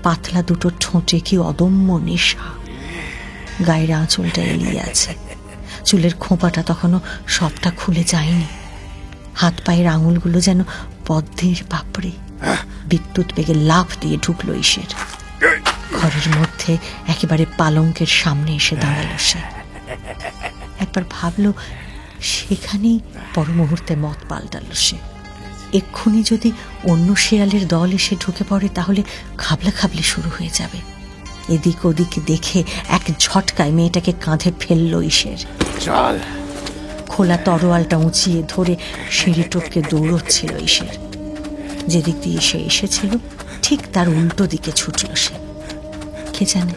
পাতলা দুটো ঠোঁটে কি অদম্য নেশা। গায়ের আঁচলটা এলিয়ে আছে, চুলের খোঁপাটা তখনও সবটা খুলে যায়নি, হাত পায়ের আঙুলগুলো যেন পদ্মের পাপড়ি। বিদ্যুৎ বেগে লাফ দিয়ে ঢুকলো ঈশের ঘরের মধ্যে, একেবারে পালঙ্কের সামনে এসে দাঁড়ালো সে। একবার ভাবলো সেখানেই পর মুহূর্তে মত পাল্টালো সে। এক্ষুনি যদি অন্য শেয়ালের দল এসে ঢুকে পড়ে তাহলে খাবলাখাবলি শুরু হয়ে যাবে। এদিক ওদিক দেখে এক ঝটকায় মেয়েটাকে কাঁধে ফেললো ঈশের। চল। খোলা তরোয়ালটা উঁচিয়ে ধরে সিঁড়ি টপকে দৌড়চ্ছিল ঈশের। যেদিক দিয়ে সে এসেছিল ঠিক তার উল্টো দিকে ছুটল সে। কে জানে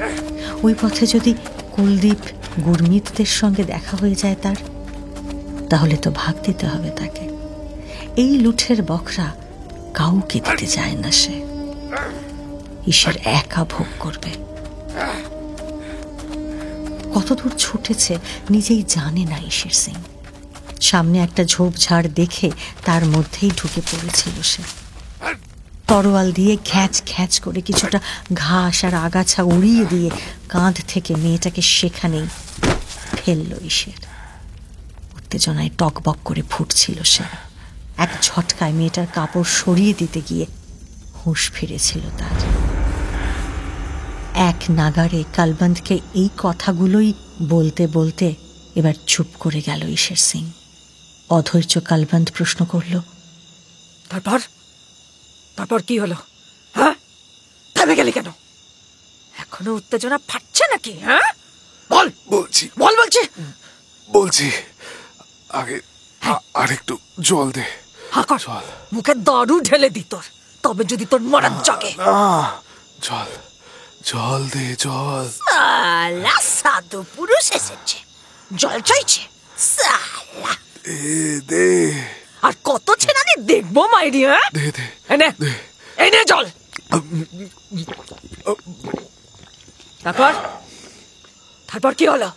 ওই পথে যদি কুলদীপ গুরমিতদের সঙ্গে দেখা হয়ে যায় তার, তাহলে তো ভাগ দিতে হবে তাকে। এই লুঠের বকরা কাউকে দিতে যায় না সে, ঈশের একা ভোগ করবে। কতদূর ছুটেছে নিজেই জানে না ঈশের সিং। সামনে একটা ঝোপঝাড় দেখে তার মধ্যেই ঢুকে পড়েছিল সে। তরোয়াল দিয়ে খ্যাচ খ্যাচ করে কিছুটা ঘাস আর আগাছা উড়িয়ে দিয়ে কাঁধ থেকে মেয়েটাকে সেখানেই ফেলল ঈশের। উত্তেজনায় টকবক করে ফুটছিল সে। এক ঝটকায় মেয়েটার কাপড় সরিয়ে দিতে গিয়ে হুঁশ ফিরেছিল তার। এক নাগারে কালবন্ধকে এই কথাগুলোই বলতে বলতে এবার চুপ করে গেল ঈশের সিং। অধৈর্য কালবন্ধ প্রশ্ন করল, তারপর তারপর কি হলো? হ্যাঁ, থেমে গেলি কেন? এখনো উত্তেজনা ফাটছে নাকি? হ্যাঁ বল। বলছি বল বলছি বলছি আগে আরেকটু জল দে। হা কর, মুখে দারু ঢেলে দি তোর, তবে যদি তোর মরার জাগে। জল জল দে, জল। সালা সাধু পুরুষ এসেছে, জল চাইছে সালা। দে। আর কত ছেনানি দেখবো মাইরি? হ্যাঁ দে দে এনে দে। এনে জল। তারপর তারপর কি হলো?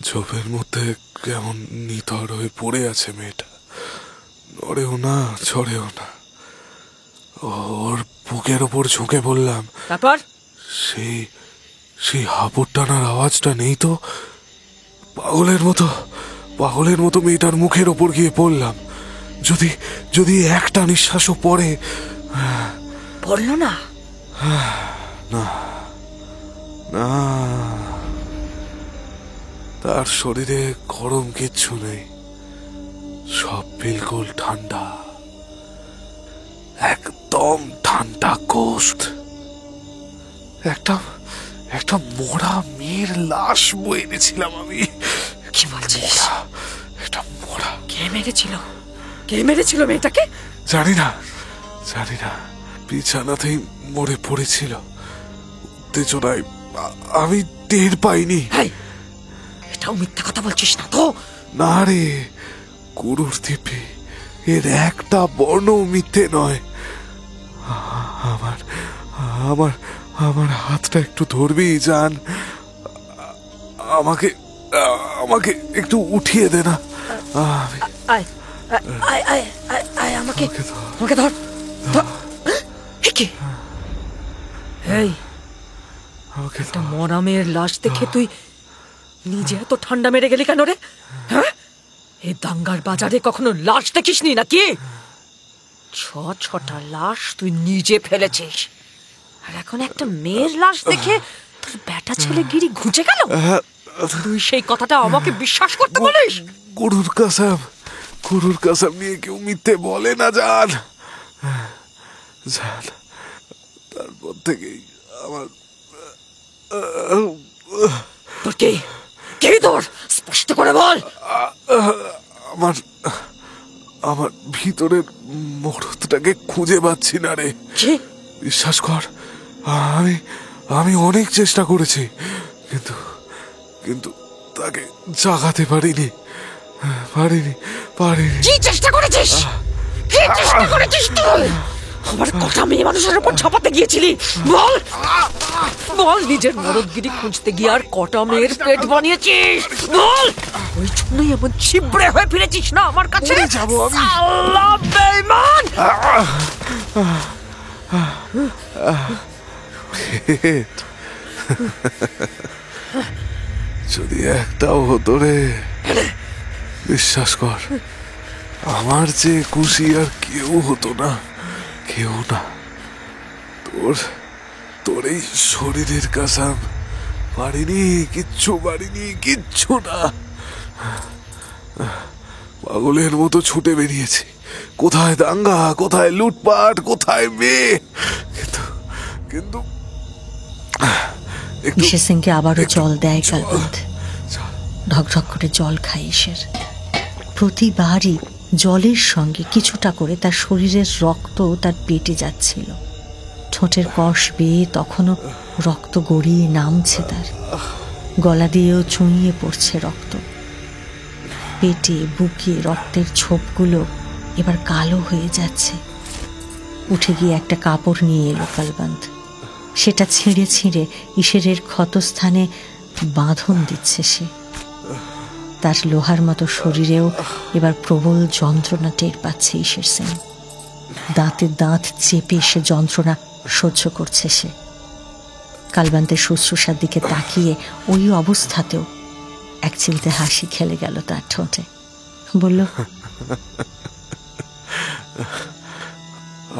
ঝোপের মধ্যে কেমন নিথর হয়ে পড়ে আছে মেয়েটা, নড়েও না ছড়েও না। ওর বুকের ওপর ঝুঁকে বললাম, তারপর সেই সেই হাঁপুর টানার আওয়াজটা নেই তো? পাগলের মতো মেয়েটার মুখের ওপর গিয়ে পড়লাম। যদি যদি একটা নিঃশ্বাসও পড়ে। পড়লো না? না না, তার শরীরে গরম কিচ্ছু নেই, সব বিলকুল ঠান্ডা, একদম ঠান্ডা কোস্ট। একটা মরা মেয়ের লাশ বয়ে এনেছিলাম আমি। কি বলছিস? একটা মরা। কে মেরেছিল? কে মেরেছিল মেয়েটাকে? জানি না, বিছানাতেই মরে পড়েছিল। উত্তেজনায় আমি টের পাইনি। এটাও মিথ্যা কথা বলছিস না তো? না রে, গুরুর দিব্যি, এর একটা বর্ণ মিথ্যে নয়। আমার আমার আমার হাতটা একটু ধরবি জান? আমাকে আমাকে একটু উঠিয়ে দে না। আয় আয় আয় আয়, আমাকে ধর। এই একটা মরা মেয়ের লাশ দেখে তুই নিজে এত ঠান্ডা মেরে গেলি কেন রে? হ্যাঁ, এই দাঙ্গার বাজারে কখনো লাশ দেখিসনি নাকি? ছটা লাশ তুই নিজে ফেলেছিস, আর এখন একটা মেয়ের লাশ দেখে তোর বেটা ছেলে গিরি ঘুচে গেল? তুই সেই কথাটা আমাকে বিশ্বাস করতে বলিস? গুরুর কাসাম নিয়ে কেউ মিথ্যে বলে না জান। তারপর থেকেই আমার তোর কে তোর স্পষ্ট করে বল। আমার ভিতরের মরদটাকে খুঁজে পাচ্ছি না রে। বিশ্বাস কর, আমি অনেক চেষ্টা করেছি, কিন্তু তাকে জাগাতে পারিনি। কি চেষ্টা করেছিস? তুই আমার কটা মেয়ে মানুষের উপর ঝাঁপাতে গিয়েছিলি? বল নিজের মরদগিরি খুঁজতে গিয়ে আর কটা মেয়ের পেট বানিয়েছিস? বল। ওই জন্যই এমন ছিবড়ে হয়ে ফিরেছিস না আমার কাছে। মরে যাবো আমি। শালা বেঈমান! পেট। যদি একটাও হতো রে, বিশ্বাস কর, আমার যে খুশি আর কেউ হতো না, কেউ না। তোর তোর এই শরীরের কাসাম পারিনি, কিচ্ছু পারিনি, কিচ্ছু না। পাগলের মতো ছুটে বেরিয়েছি, কোথায় দাঙ্গা, কোথায় লুটপাট, কোথায় মেয়ে, কিন্তু কিন্তু একটু ঈশের সিংকে আবারও একটু জল দেয় জল। কালবন্ত। ঢকঢক করে জল খায় ঈশের। প্রতিবারই জলের সঙ্গে কিছুটা করে তার শরীরের রক্ত তার পেটে যাচ্ছিল। ঠোঁটের কষ বেয়ে তখনও রক্ত গড়িয়ে নামছে তার, গলা দিয়েও চুঁইয়ে পড়ছে রক্ত। পেটে বুকে রক্তের ছোপগুলো এবার কালো হয়ে যাচ্ছে। উঠে গিয়ে একটা কাপড় নিয়ে এলো কালবন্ত। সেটা ছিঁড়ে ছিঁড়ে ঈশেরের ক্ষতস্থানে বাঁধন দিচ্ছে সে। তার লোহার মতো শরীরেও এবার প্রবল যন্ত্রণা টের পাচ্ছে ঈশের সিং। দাঁতে দাঁত চেপে সে যন্ত্রণা সহ্য করছে সে। কালবন্তের শুশ্রূষার দিকে তাকিয়ে ওই অবস্থাতেও এক চিলতে হাসি খেলে গেল তার ঠোঁটে। বলল,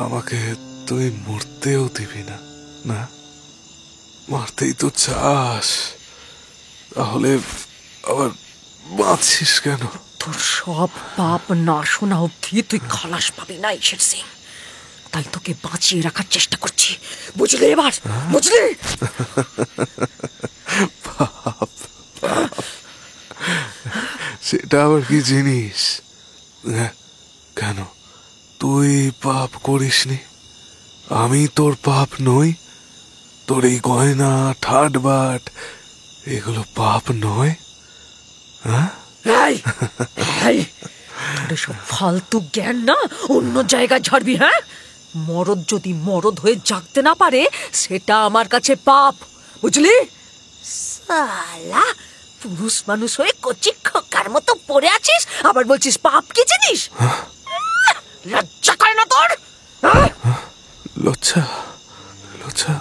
আমাকে তুই মরতেও দিবি না? না, মারতেই তো চাস, তাহলে আবার বাঁচছিস কেন? তোর সব পাপ না শোনা অবধি তুই খালাস পাবি না ঈশের সিং। তাই তোকে বাঁচিয়ে রাখার চেষ্টা করছি, বুঝলি? এবার বুঝলি? সেটা আবার কি জিনিস? হ্যাঁ, কেন তুই পাপ করিসনি? আমি তোর পাপ নই? তোর এই গয়না, ঠাট বাট, এগুলো পাপ নয়? হ্যাঁ, এই, এই, তোর এসব ফালতু জ্ঞান না অন্য জায়গায় ঝাড়বি। হ্যাঁ, মরদ যদি মরদ হয়ে জাগতে না পারে সেটা আমার কাছে পাপ, বুঝলি? সালা, পুরুষ মানুষ হয়ে কচি খোকার মতো পড়ে আছিস, আবার বলছিস পাপ কি জিনিস? লজ্জা করে না তোর? লজ্জা লজ্জা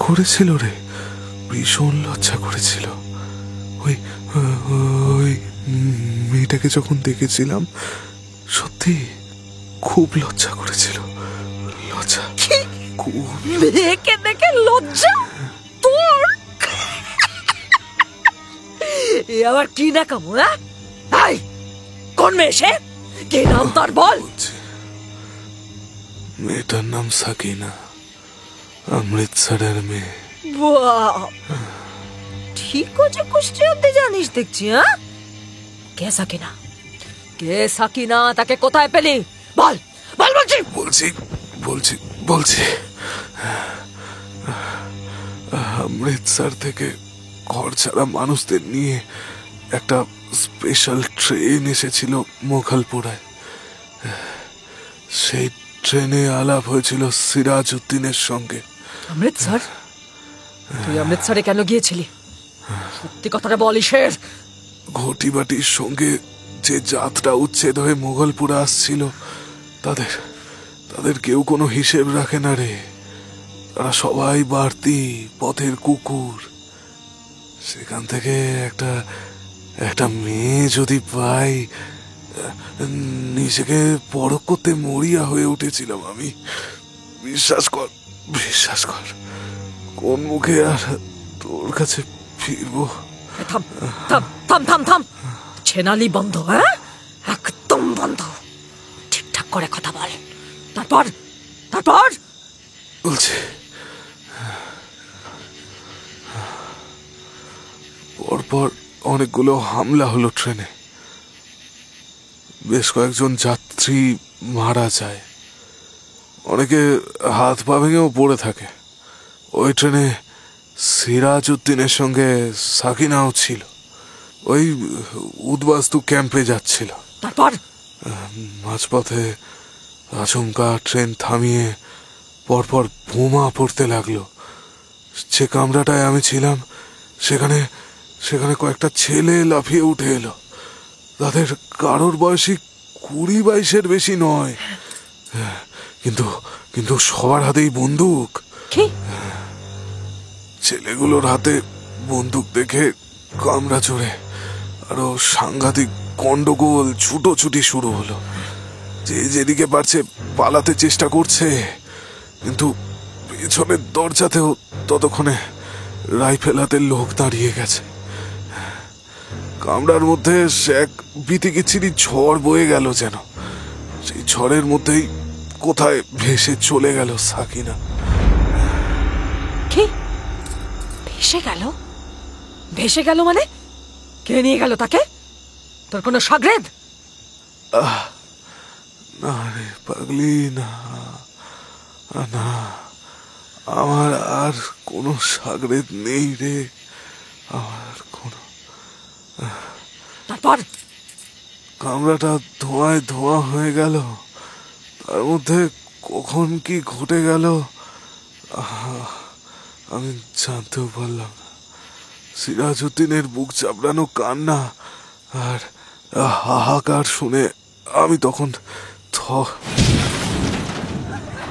করেছিল রে, ভীষণ লজ্জা করেছিল। ওই ওই মেয়েটাকে যখন দেখেছিলাম, সত্যি খুব লজ্জা করেছিল। লজ্জা, খুব। মেয়েকে দেখে লজ্জা তোর? এ আবার কি না কামু? হ্যাঁ, কোন মেয়ে সে? কে নাম তার বল? মেয়েটার নাম সাকিনা, অমৃতসরের মেয়ে। বাহ, ঠিক আছে, কুষ্টি অব্দি জানিস দেখছি। হ্যাঁ, কে সাকিনা? কে সাকিনা? তাকে কোথায় পেলি? বল বল, বলছি। বলছি বলছি বলছি অমৃতসর থেকে ঘর ছাড়া মানুষদের নিয়ে একটা স্পেশাল ট্রেন এসেছিল মোঘলপুরায়। সেই ট্রেনে আলাপ হয়েছিল সিরাজউদ্দিনের সঙ্গে। অমৃতসর? তুই অমৃতসরে কেন গিয়েছিলি? সত্যি কথাটা বল ঈশের। ঘটিবাটির সঙ্গে যে জাতটা উচ্ছেদ হয়ে মোগলপুরে আসছিল, তাদের তাদের কেউ কোনো হিসেব রাখে না রে। তারা সবাই বাড়তি পথের কুকুর। সেখান থেকে একটা মেয়ে যদি পাই, নিজেকে পরখ করতে মরিয়া হয়ে উঠেছিলাম আমি। বিশ্বাস কর, বিশ্বাস কর, কোন মুখে আর তোর কাছে ফিরবো? থাম থাম থাম থাম থাম, ছেনালি বন্ধ। হ্যাঁ, একদম বন্ধ। ঠিকঠাক করে কথা বল। তারপর তারপর বলছি, পরপর অনেকগুলো হামলা হলো ট্রেনে। বেশ কয়েকজন যাত্রী মারা যায়, অনেকে হাত পা ভেঙেও পড়ে থাকে। ওই ট্রেনে সিরাজউদ্দিনের সঙ্গে সাকিনাও ছিল। ওই উদ্বাস্তু ক্যাম্পে যাচ্ছিল। তারপর মাঝপথে আচমকা ট্রেন থামিয়ে পরপর বোমা পড়তে লাগলো। যে কামরাটায় আমি ছিলাম, সেখানে কয়েকটা ছেলে লাফিয়ে উঠে এলো। তাদের কারোর বয়সী 20-22-এর বেশি নয়, কিন্তু কিন্তু সবার হাতেই বন্দুক। কি? ছেলেগুলোর হাতে বন্দুক দেখে কামড়া চড়ে আরো সাংঘাতিক গন্ডগোল, ছুটোছুটি শুরু হলো। যে যেদিকে পারছে পালাতে চেষ্টা করছে, কিন্তু পেছনের দরজাতেও ততক্ষণে রাইফেল হাতে লোক দাঁড়িয়ে গেছে। কামরার মধ্যে এক বিতিকিচ্ছিরি ঝড় বয়ে গেল যেন। সেই ঝড়ের মধ্যেই কোথায় ভেসে চলে গেল সাকিনা। কি? ভেসে গেল? ভেসে গেল মানে? কে নিয়ে গেল তাকে? তোর কোনো সাগরেদ? না রে পাগলি, না না, আমার আর কোনো সাগরেদ নেই রে, আমার কোনো। তারপর? কামরাটা ধোঁয়ায় ধোঁয়া হয়ে গেল। তার মধ্যে কখন কি ঘটে গেল আমি জানতেও পারলাম না। সিরাজউদ্দিনের বুক চাপড়ানো কান্না আর হাহাকার শুনে আমি তখন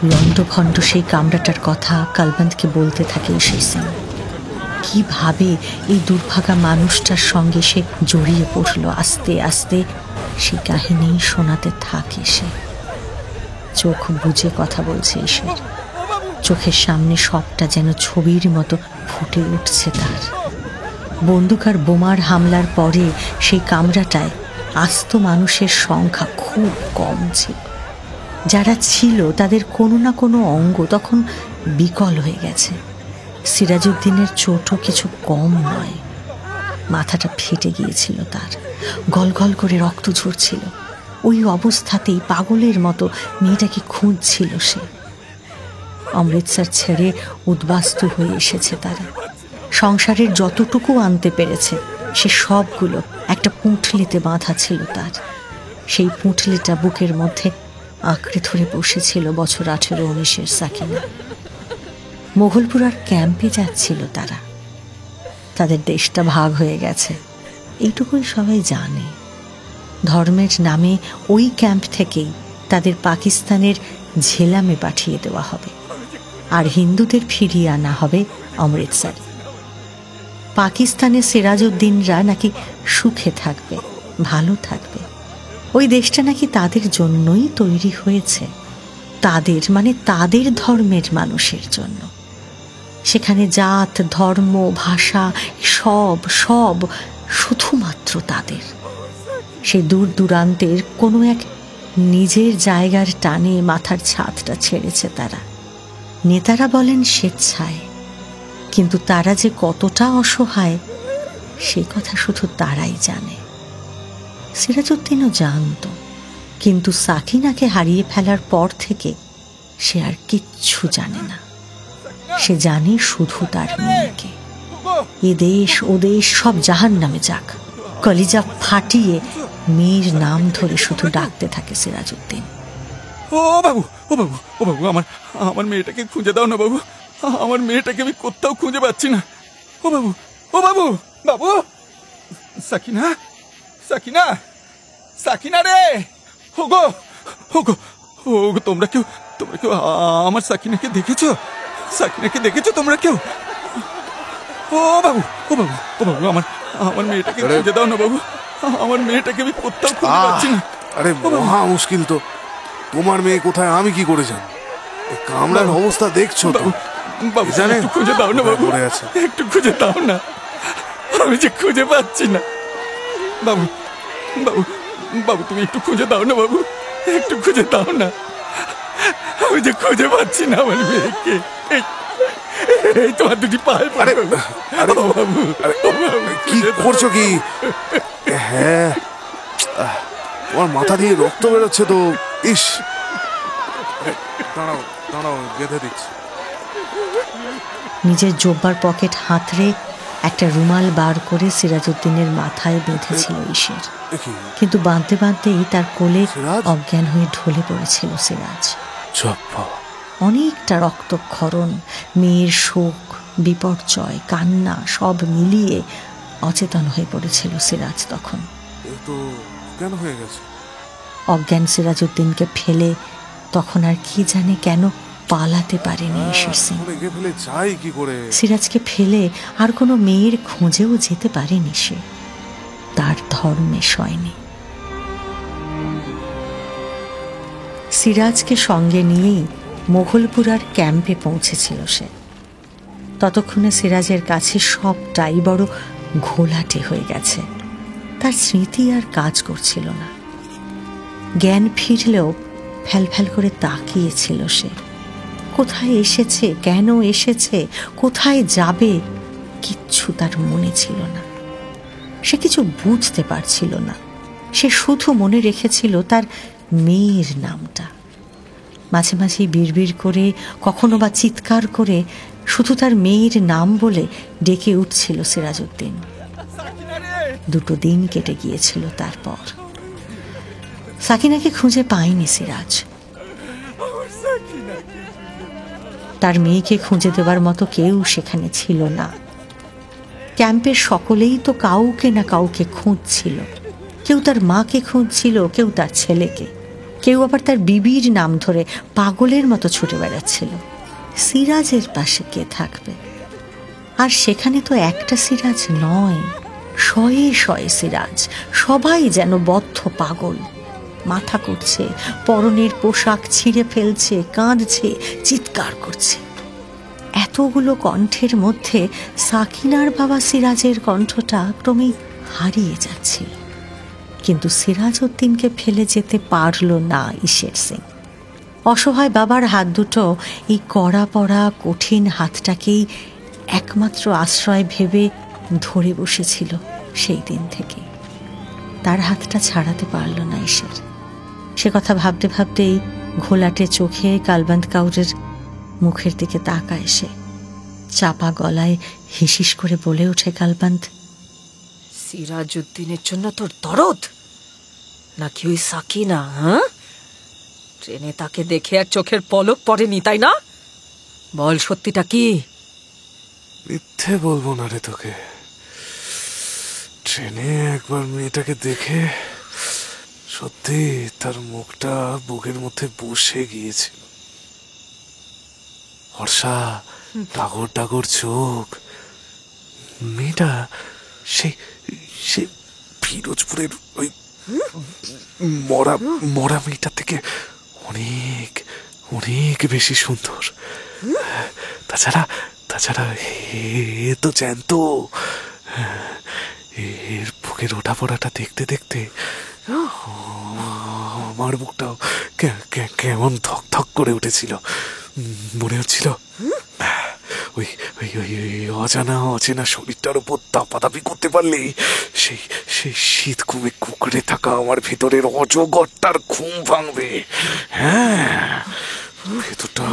লন্ডভন্ড সেই কামরাটার কথা কালবন্তকে বলতে থাকে ঈশির সিং। কিভাবে এই দুর্ভাগা মানুষটার সঙ্গে সে জড়িয়ে পড়ল আস্তে আস্তে, সেই কাহিনী শোনাতে থাকে সে। চোখ বুজে কথা বলছে ঈশির। চোখের সামনে সবটা যেন ছবির মতো ফুটে উঠছে তার। বন্দুক আর বোমার হামলার পরে সেই কামরাটায় আস্ত মানুষের সংখ্যা খুব কম ছিল। যারা ছিল তাদের কোনো না কোনো অঙ্গ তখন বিকল হয়ে গেছে। সিরাজউদ্দিনের চোটও কিছু কম নয়। মাথাটা ফেটে গিয়েছিল তার, গলগল করে রক্ত ঝরছিল। ওই অবস্থাতেই পাগলের মতো মেয়েটাকে খুঁজছিল সে। অমৃতসর ছেড়ে উদ্বাস্তু হয়ে এসেছে তারা। সংসারের যতটুকু আনতে পেরেছে সে সবগুলো একটা পুঁটলিতে বাঁধা ছিল তার। সেই পুঁটলিটা বুকের মধ্যে আঁকড়ে ধরে বসেছিল বছর 18-19-এর সাকিনা। মোগলপুরার ক্যাম্পে যাচ্ছিল তারা। তাদের দেশটা ভাগ হয়ে গেছে, এইটুকুই সবাই জানে। ধর্মের নামে ওই ক্যাম্প থেকেই তাদের পাকিস্তানের ঝেলামে পাঠিয়ে দেওয়া হবে, আর হিন্দুদের ফিরিয়ে আনা হবে অমৃতসরে। পাকিস্তানে সিরাজউদ্দিনরা নাকি সুখে থাকবে, ভালো থাকবে। ওই দেশটা নাকি তাদের জন্যই তৈরি হয়েছে, তাদের মানে তাদের ধর্মের মানুষের জন্য। সেখানে জাত, ধর্ম, ভাষা সব সব শুধুমাত্র তাদের। সে দূর দূরান্তের কোনো এক নিজের জায়গার টানে মাথার ছাদটা ছেড়েছে তারা। নেতারা বলেন স্বেচ্ছায়, কিন্তু তারা যে কতটা অসহায় সে কথা শুধু তারাই জানে। সিরাজউদ্দিনও জানত, কিন্তু সাকিনাকে হারিয়ে ফেলার পর থেকে সে আর কিচ্ছু জানে না। সে জানে শুধু তার মেয়েকে। এ দেশ ও দেশ সব জাহান্নামে যাক, কলিজা ফাটিয়ে মেয়ের নাম ধরে শুধু ডাকতে থাকে সিরাজউদ্দিন। ও বাবু, ও বাবু, ও বাবু, আমার মেয়েটাকে খুঁজে দাও না বাবু। আমার মেয়েটাকে আমি কোথাও খুঁজে পাচ্ছি না। ও বাবু, ও বাবু, বাবু, সাকিনা, সাকিনা, সাকিনা রে, ওগো, ওগো, ওগো, তোমরা কেউ আমার সাকিনাকে দেখেছো? সাকিনাকে দেখেছো তোমরা কেউ? ও বাবু, ও বাবু, ও বাবু, আমার মেয়েটাকে খুঁজে দাও না বাবু। আমার মেয়েটাকে আমি কোথাও খুঁজে পাচ্ছি না। আরে মহা মুশকিল তো। তোমার মেয়ে কোথায় আমি কি করে জানি? কামরার অবস্থা দেখছো তো। বাবু জানে, একটু খুঁজে দাও না বাবু, একটু খুঁজে দাও না। আমি যে খুঁজে পাচ্ছি না বাবু। বাবু, বাবু, তুমি একটু খুঁজে দাও না বাবু, একটু খুঁজে দাও না। আমি যে খুঁজে পাচ্ছি না আমার মেয়েকে। এই তোমার দুটি পায়ে পড়ে বাবু। কি করছো কি? হ্যাঁ, তোমার মাথা দিয়ে রক্ত বেরোচ্ছে তো। ইস, দাঁড়াও দাঁড়াও, বেঁধে দিচ্ছি। নিজের জোব্বার পকেট হাতড়ে একটা রুমাল বার করে সিরাজউদ্দিনের মাথায় বেঁধেছিল ঈশের, কিন্তু বাঁধতে বাঁধতেই তার কোলে অজ্ঞান হয়ে ঢলে পড়েছিল সিরাজ। অনেকটা রক্তক্ষরণ, মেয়ের শোক, বিপর্যয়, কান্না সব মিলিয়ে অচেতন হয়ে পড়েছিল সিরাজ তখন। এ তো কেন হয়ে গেছে? অজ্ঞান সিরাজউদ্দিনকে ফেলে তখন আর কি জানে কেন পালাতে পারেনি ঈশ্বর সিং। রেখে ফেলে যাই কি করে? সিরাজকে ফেলে আর কোনো মেয়ের খোঁজেও যেতে পারেনি সে, তার ধর্মে সয়নি। সিরাজকে সঙ্গে নিয়েই মোঘলপুরার ক্যাম্পে পৌঁছেছিল সে। ততক্ষণে সিরাজের কাছে সবটাই বড় ঘোলাটে হয়ে গেছে, তার স্মৃতি আর কাজ করছিল না। জ্ঞান ফিরলেও ফ্যাল করে তাকিয়েছিল সে। কোথায় এসেছে, কেন এসেছে, কোথায় যাবে, কিচ্ছু তার মনে ছিল না। সে কিছু বুঝতে পারছিল না। সে শুধু মনে রেখেছিল তার মেয়ের নামটা। মাঝে মাঝে বিড়বিড় করে, কখনো বা চিৎকার করে শুধু তার মেয়ের নাম বলে ডেকে উঠছিল সিরাজউদ্দিন। 2 দিন কেটে গিয়েছিল তারপর। সাকিনাকে খুঁজে পায়নি সিরাজ। তার মেয়েকে খুঁজে দেওয়ার মতো কেউ সেখানে ছিল না। ক্যাম্পের সকলেই তো কাউকে না কাউকে খুঁজছিল। কেউ তার মাকে খুঁজছিল, কেউ তার ছেলেকে, কেউ আবার তার বিবির নাম ধরে পাগলের মতো ছুটে বেড়াচ্ছিল। সিরাজের পাশে কে থাকবে? আর সেখানে তো একটা সিরাজ নয়, শয়ে শয়ে সিরাজ। সবাই যেন বদ্ধ পাগল। মাথা করছে, পরনের পোশাক ছিঁড়ে ফেলছে, কাঁদছে, চিৎকার করছে। এতগুলো কণ্ঠের মধ্যে সাকিনার বাবা সিরাজের কণ্ঠটা ক্রমেই হারিয়ে যাচ্ছিল। কিন্তু সিরাজউদ্দিনকে ফেলে যেতে পারল না ঈশ্বর সিং। অসহায় বাবার হাত দুটো এই কড়া পড়া কঠিন হাতটাকেই একমাত্র আশ্রয় ভেবে ধরে বসেছিল সেই দিন থেকে। তার হাতটা ছাড়াতে পারল না ঈশ্বর। সে কথা ভাবতে ভাবতেই ঘোলাটে চোখে কালবান্ত কাউরের মুখের দিকে তাকায় সে। চাপা গলায় হিসিস করে বলে ওঠে কালবান্ত, সিরাজউদ্দিনের জন্য তোর দরদ নাকি ওই সাকিনা? হ্যাঁ, ট্রেনে তাকে দেখে আর চোখের পলক পড়েনি, তাই না? বল সত্যিটা কি? মিথ্যে বলবো না রে তোকে। ট্রেনে একবার মেয়েটাকে দেখে সত্যি তার মুখটা বুকের মধ্যে বসে গিয়েছিল। হর্ষা, টাগর টাগর চোখ। মেয়েটা সেই সেই ফিরোজপুরের ওই মরা মরা মেয়েটা থেকে অনেক অনেক বেশি সুন্দর। তাছাড়া তাছাড়া এ তো জ্যান্ত। এর বুকের ওঠা পড়াটা দেখতে দেখতে আমার বুকটাও কেমন ধক ধক করে উঠেছিল। মনে হচ্ছিল ওই ওই ওই অজানা অচেনা শরীরটার উপর দাপাদাপি করতে পারলেই সেই সেই শীত ঘুমে কুকড়ে থাকা আমার ভেতরের অজগরটার ঘুম ভাঙবে। হ্যাঁ, ভেতরটা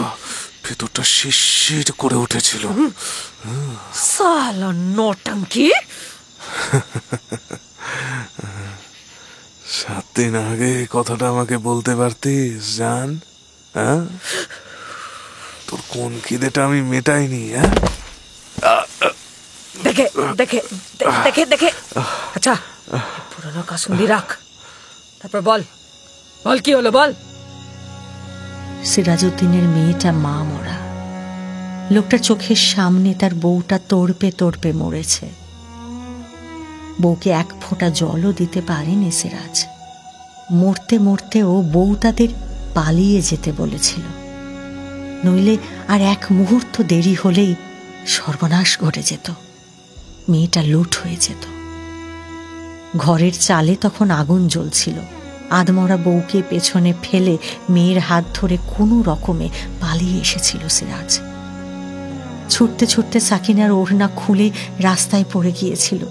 ভেতরটা শিরশির করে উঠেছিল। সালা নটাঙ্কি! 7 দিন আগে কথাটা আমাকে বলতে পারতিস জান? হ্যাঁ, তোর কোন খিদেটা আমি মেটাইনি? হ্যাঁ, দেখে দেখে দেখে দেখে আচ্ছা, পুরনো কাসুন্দি রাখ, তারপর বল বল কি হলো, বল। সিরাজউদ্দিনের মেয়েটা মা মরা। লোকটার চোখের সামনে তার বউটা তড়পে তড়পে মরেছে। বউকে 1 ফোঁটা জলও দিতে পারেনি সিরাজ। মরতে মরতেও বউ তাদের পালিয়ে যেতে বলেছিল, নইলে আর 1 মুহূর্ত দেরি হলেই সর্বনাশ ঘটে যেত, মেয়েটা লুট হয়ে যেত। ঘরের চালে তখন আগুন জ্বলছিল। আধমরা বউকে পেছনে ফেলে মেয়ের হাত ধরে কোনো রকমে পালিয়ে এসেছিল সিরাজ। ছুটতে ছুটতে সাকিনার ওড়না খুলে রাস্তায় পড়ে গিয়েছিল।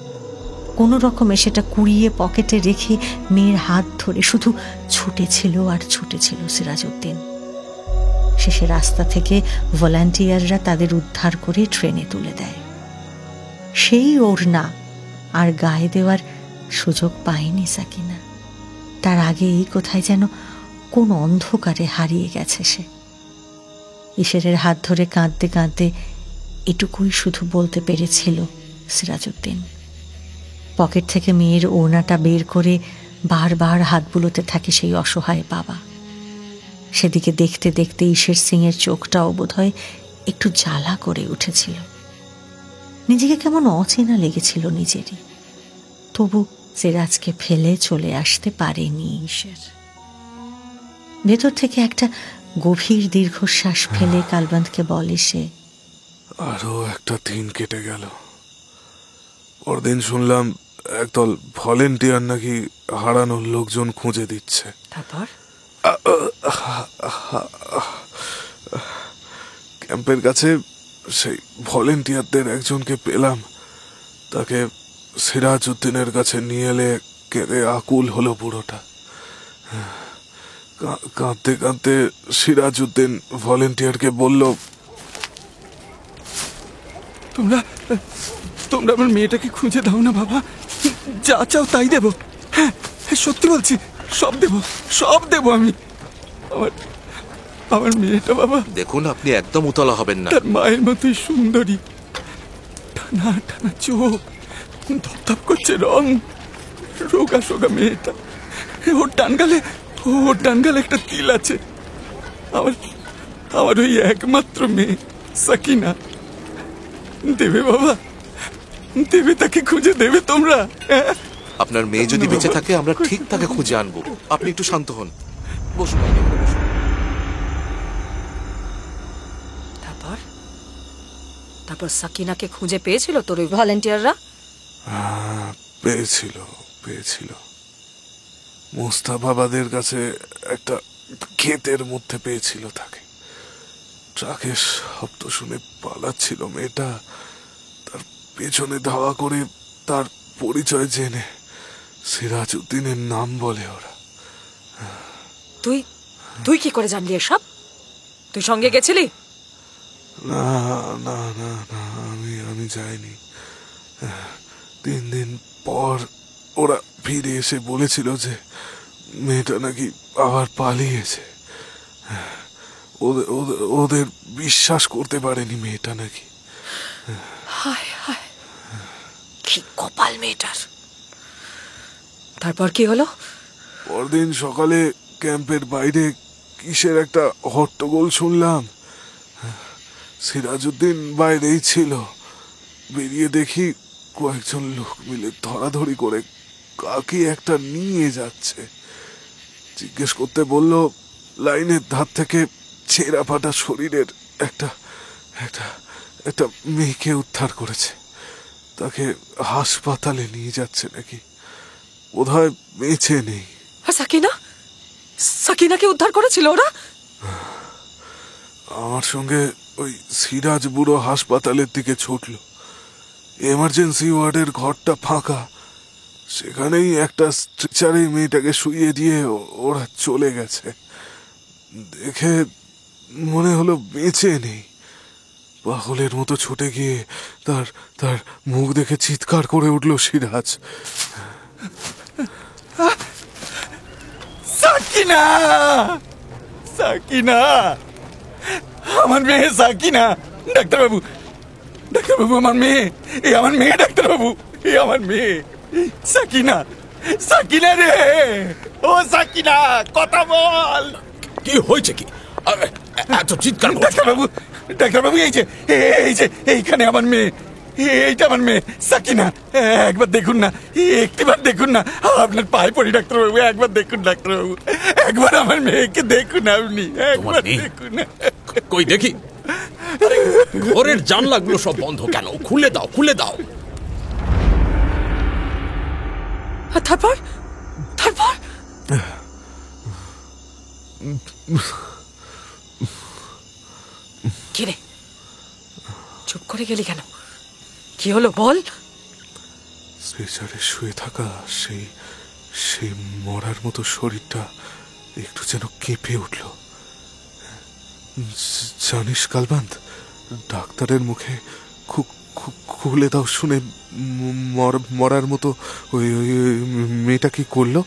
কোনো রকমে সেটা কুড়িয়ে পকেটে রেখে মেয়ের হাত ধরে শুধু ছুটেছিল আর ছুটেছিল সিরাজউদ্দিন। শেষে রাস্তা থেকে ভলান্টিয়াররা তাদের উদ্ধার করে ট্রেনে তুলে দেয়। সেই ওড়না আর গায়ে দেওয়ার সুযোগ পায়নি সাকিনা। তার আগেই কোথায় যেন কোন অন্ধকারে হারিয়ে গেছে সে। ঈশ্বরের হাত ধরে কাঁদতে কাঁদতে এটুকুই শুধু বলতে পেরেছিল সিরাজউদ্দিন, পকেট থেকে মেয়ের ওড়নাটা বের করে বারবার হাত বুলোতে থাকে সেই অসহায় বাবা। সেদিকে দেখতে দেখতে ঈশ্বর সিংয়ের চোখটাও বোধহয় একটু জ্বালা করে উঠেছিল। নিজেকে কেমন অচেনা লেগেছিল নিজেরই। তবু সিরাজকে ফেলে চলে আসতে পারেনি ঈশ্বর। ভেতর থেকে একটা গভীর দীর্ঘশ্বাস ফেলে কালবান্তকে বলে সে, আরো একটা দিন কেটে গেল। পরদিন শুনলাম একদল ভলেন্টিয়ার নাকি হারানোর লোকজন খুঁজে দিচ্ছে। তারপর ক্যাম্পের কাছে সেই ভলেন্টিয়ারদের একজনকে পেলাম। তাকে সিরাজ উদ্দিনের কাছে নিয়ে এলে কেঁদে আকুল হলো বুড়োটা। কাঁদতে কাঁদতে সিরাজ উদ্দিন ভলেন্টিয়ারকে বলল, তোমরা তোমরা আমার মেয়েটাকে খুঁজে দাও না বাবা, যা চাও তাই দেব। হ্যাঁ, সত্যি বলছি, সব দেব আমি। আমার মেয়েটা বাবা, দেখুন আপনি একদম উতলা হবেন না। তার মায়ের মতোই সুন্দরী, টানা টানা চোখ, ধপধপ করছে রং, রোগা সোগা মেয়েটা। ওর ডান গালে একটা তিল আছে। আমার ওই একমাত্র মেয়ে সাকিনা। দেবে বাবা, দেবে, তাকে খুঁজে দেবে তোমরা। আপনার মেয়ে যদি বেঁচে থাকে আমরা ঠিক তাকে খুঁজে আনবো। আপনি একটু শান্ত হন, বসুন। তারপর সাকিনাকে খুঁজে পেয়েছিল তোর ওই ভলেন্টিয়াররা? পেয়েছিল মোস্তাফাবাদের কাছে একটা ক্ষেতের মধ্যে পেয়েছিল তাকে। ট্রাকের শব্দ শুনে পালাচ্ছিল মেয়েটা। তার পেছনে ধাওয়া করে তার পরিচয় জেনে সিরাজ উদ্দিনের নাম বলে ওরা। তুই কি করে জানলি এসব? তুই সঙ্গে গেছিলি? না না না না, আমি যাইনি। 3 দিন পর ওরা ফিরে এসে বলেছিল যে মেয়েটা নাকি আবার পালিয়েছে। ওদের বিশ্বাস করতে পারেনি মেয়েটা নাকি। হায় হায়, কি কপাল মেয়েটার। তারপর কি হলো? পরদিন সকালে ক্যাম্পের বাইরে কিসের একটা হট্টগোল শুনলাম। সিরাজউদ্দিন বাইরেই ছিল। বেরিয়ে দেখি কয়েকজন লোক মিলে ধরাধরি করে কাকে একটা নিয়ে যাচ্ছে। জিজ্ঞেস করতে বলল লাইনের ধার থেকে ছেঁড়া ফাটা শরীরের একটা মেয়েকে উদ্ধার করেছে। তাকে হাসপাতালে নিয়ে যাচ্ছে নাকি, বোধহয় বেঁচে নেই। সাকিনাকে উদ্ধার করেছিল ওরা? আমার সঙ্গে ওই সিরাজ বুড়ো হাসপাতালের দিকে ছুটল। এমার্জেন্সি ওয়ার্ডের ঘরটা ফাঁকা। সেখানেই একটা স্ট্রেচারে মেয়েটাকে শুইয়ে দিয়ে ওরা চলে গেছে। দেখে মনে হলো বেঁচে নেই। পাগলের মতো ছুটে গিয়ে তার মুখ দেখে চিৎকার করে উঠল সিরাজ। সাকিনা, সাকিনা, আমার মেয়ে সাকিনা। ডাক্তারবাবু, আমার মেয়ে, আমার মেয়ে। ডাক্তারবাবু, আমার মেয়ে সাকিনা। সাকিনা রে, ও সাকিনা, কথা বল। কি হয়েছে? কি এত চিৎকার? ডাক্তারবাবু, এই যে এইখানে আমার মেয়ে, এইটা আমার মেয়ে সাকিনা। একবার দেখুন না, একটিবার দেখুন না, আপনার পায়ে পড়ি ডাক্তারবাবু, একবার দেখুন ডাক্তারবাবু, একবার আমার মেয়েকে দেখুন আপনি, একবার দেখুন। কই দেখি। ঘরের জানলাগুলো সব বন্ধ কেন? খুলে দাও, খুলে দাও। তারপর কি রে, চুপ করে গেলি কেন? কি হলো বল। স্ট্রেচারে শুয়ে থাকা সেই মরার মতো শরীরটা একটু যেন কেঁপে উঠল। জানিস কালবান্ত, ডাক্তারের মুখে খুলে দাও শুনে মরার মতো ওই মেয়েটা কি করলো?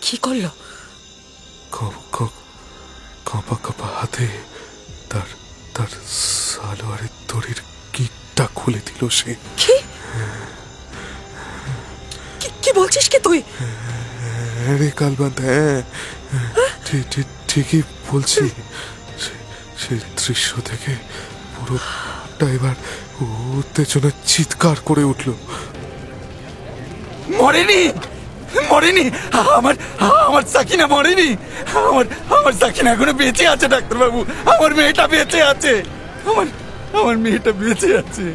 কি করলো? কাঁপা কাঁপা হাতে তার সালোয়ারের দড়ির গিঁটটা খুলে দিল সে। কি? বলছিস কি তুই? রে কালবান্ত, হ্যাঁ ঠিকই বলছি। সেই দৃশ্য থেকে পুরোটা এবার উত্তেজনা চিৎকার করে উঠল। মরেনি, মরেনি, আমার সাকিনা মরেনি। আমার সাকিনা এখনো বেঁচে আছে ডাক্তারবাবু। আমার মেয়েটা বেঁচে আছে। আমার মেয়েটা বেঁচে আছে।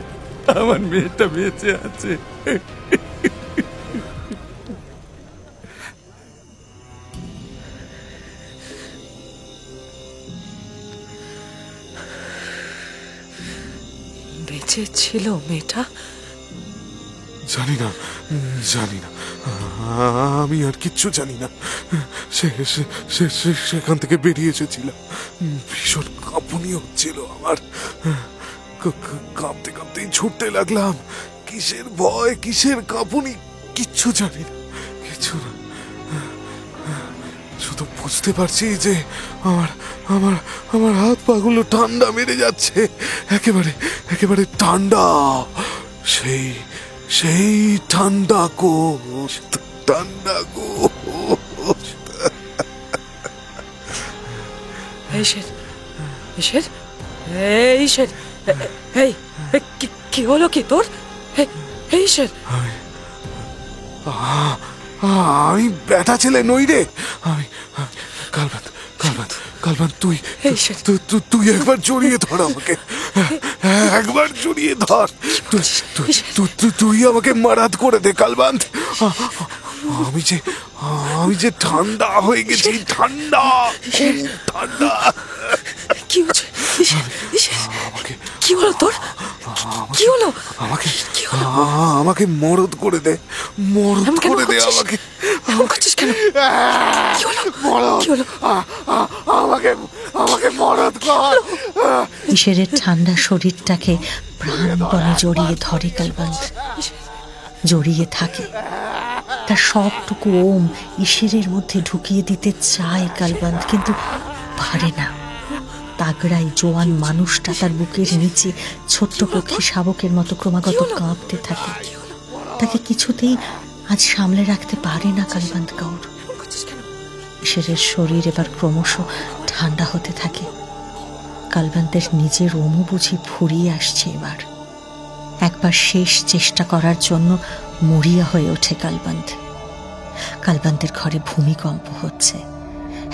আমার মেয়েটা বেঁচে আছে। বেঁচে ছিল মেয়েটা? জানি না, আমি আর কিচ্ছু জানি না। সেখান থেকে বেরিয়ে এসেছিলাম। ভীষণ কাঁপুনি হচ্ছিল আমার। কাঁপতে কাঁপতেই ছুটতে লাগলাম। কিসের ভয়, কিসের কাঁপুনি, কিচ্ছু জানি না, কিচ্ছু না। শুধু বুঝতে পারছি যে আমার হাত পাগুলো ঠান্ডা মেরে যাচ্ছে, একেবারে ঠান্ডা। সেই ঠান্ডা কোষ। কি হলো কি তোর? আমি ব্যাটা ছেলে নই রে। আমি কালবান্ত, তুই একবার জড়িয়ে ধর আমাকে, একবার জড়িয়ে ধর। তুই আমাকে মারাত করে দে কালবান্ত। আমি যে ঠান্ডা হয়ে গেছি, ঠান্ডা। কি হচ্ছে? কি হলো তোর? কি হলো? আমাকে মরদ করে দে, মরদ করে দে আমাকে। কেন? আমাকে মরদ কর। ঈশেরের ঠান্ডা শরীরটাকে প্রাণপণে জড়িয়ে ধরে কালবান্ত, জড়িয়ে থাকে। তার সবটুকু ওম ঈশেরের মধ্যে ঢুকিয়ে দিতে চায় কালবান্ত, কিন্তু পারে না। তাগড়াই জোয়ান মানুষটা তার বুকের নিচে ছোট্ট পক্ষী শাবকের মতো ক্রমাগত কাঁপতে থাকে। তাকে কিছুতেই আজ সামলে রাখতে পারে না কালবান্ত কাউর। ঈশেরের শরীর এবার ক্রমশ ঠান্ডা হতে থাকে। কালবান্তের নিজের ওমও বুঝি ফুরিয়ে আসছে এবার। একবার শেষ চেষ্টা করার জন্য মরিয়া হয়ে ওঠে কালবান্তের ঘরে ভূমিকম্প হচ্ছে,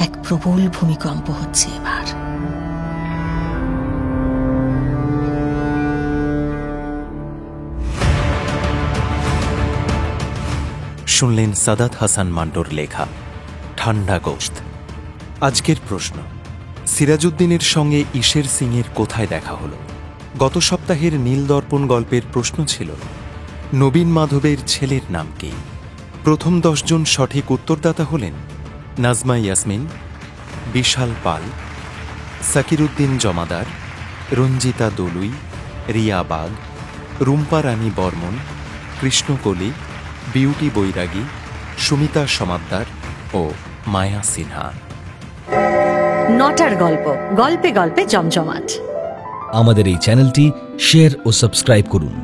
এক প্রবল ভূমিকম্প হচ্ছে এবার। শুনলেন সাদাত হাসান মান্টোর লেখা ঠান্ডা গোস্ত। আজকের প্রশ্ন, সিরাজউদ্দিনের সঙ্গে ঈশের সিংয়ের কোথায় দেখা হলো? গত সপ্তাহের নীলদর্পণ গল্পের প্রশ্ন ছিল নবীন মাধবের ছেলের নাম কি? প্রথম 10 জন সঠিক উত্তরদাতা হলেন নাজমা ইয়াসমিন, বিশাল পাল, সাকিরউদ্দিন জমাদার, রঞ্জিতা দলুই, রিয়া বাগ, রুম্পা রানী বর্মন, কৃষ্ণকলি, বিউটি বৈরাগী, সুমিতা সমাদ্দার ও মায়া সিনহা। নটার গল্প, গল্পে গল্পে জমজমাট। আমাদের এই চ্যানেলটি শেয়ার ও সাবস্ক্রাইব করুন।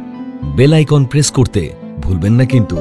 বেল আইকন প্রেস করতে ভুলবেন না কিন্তু।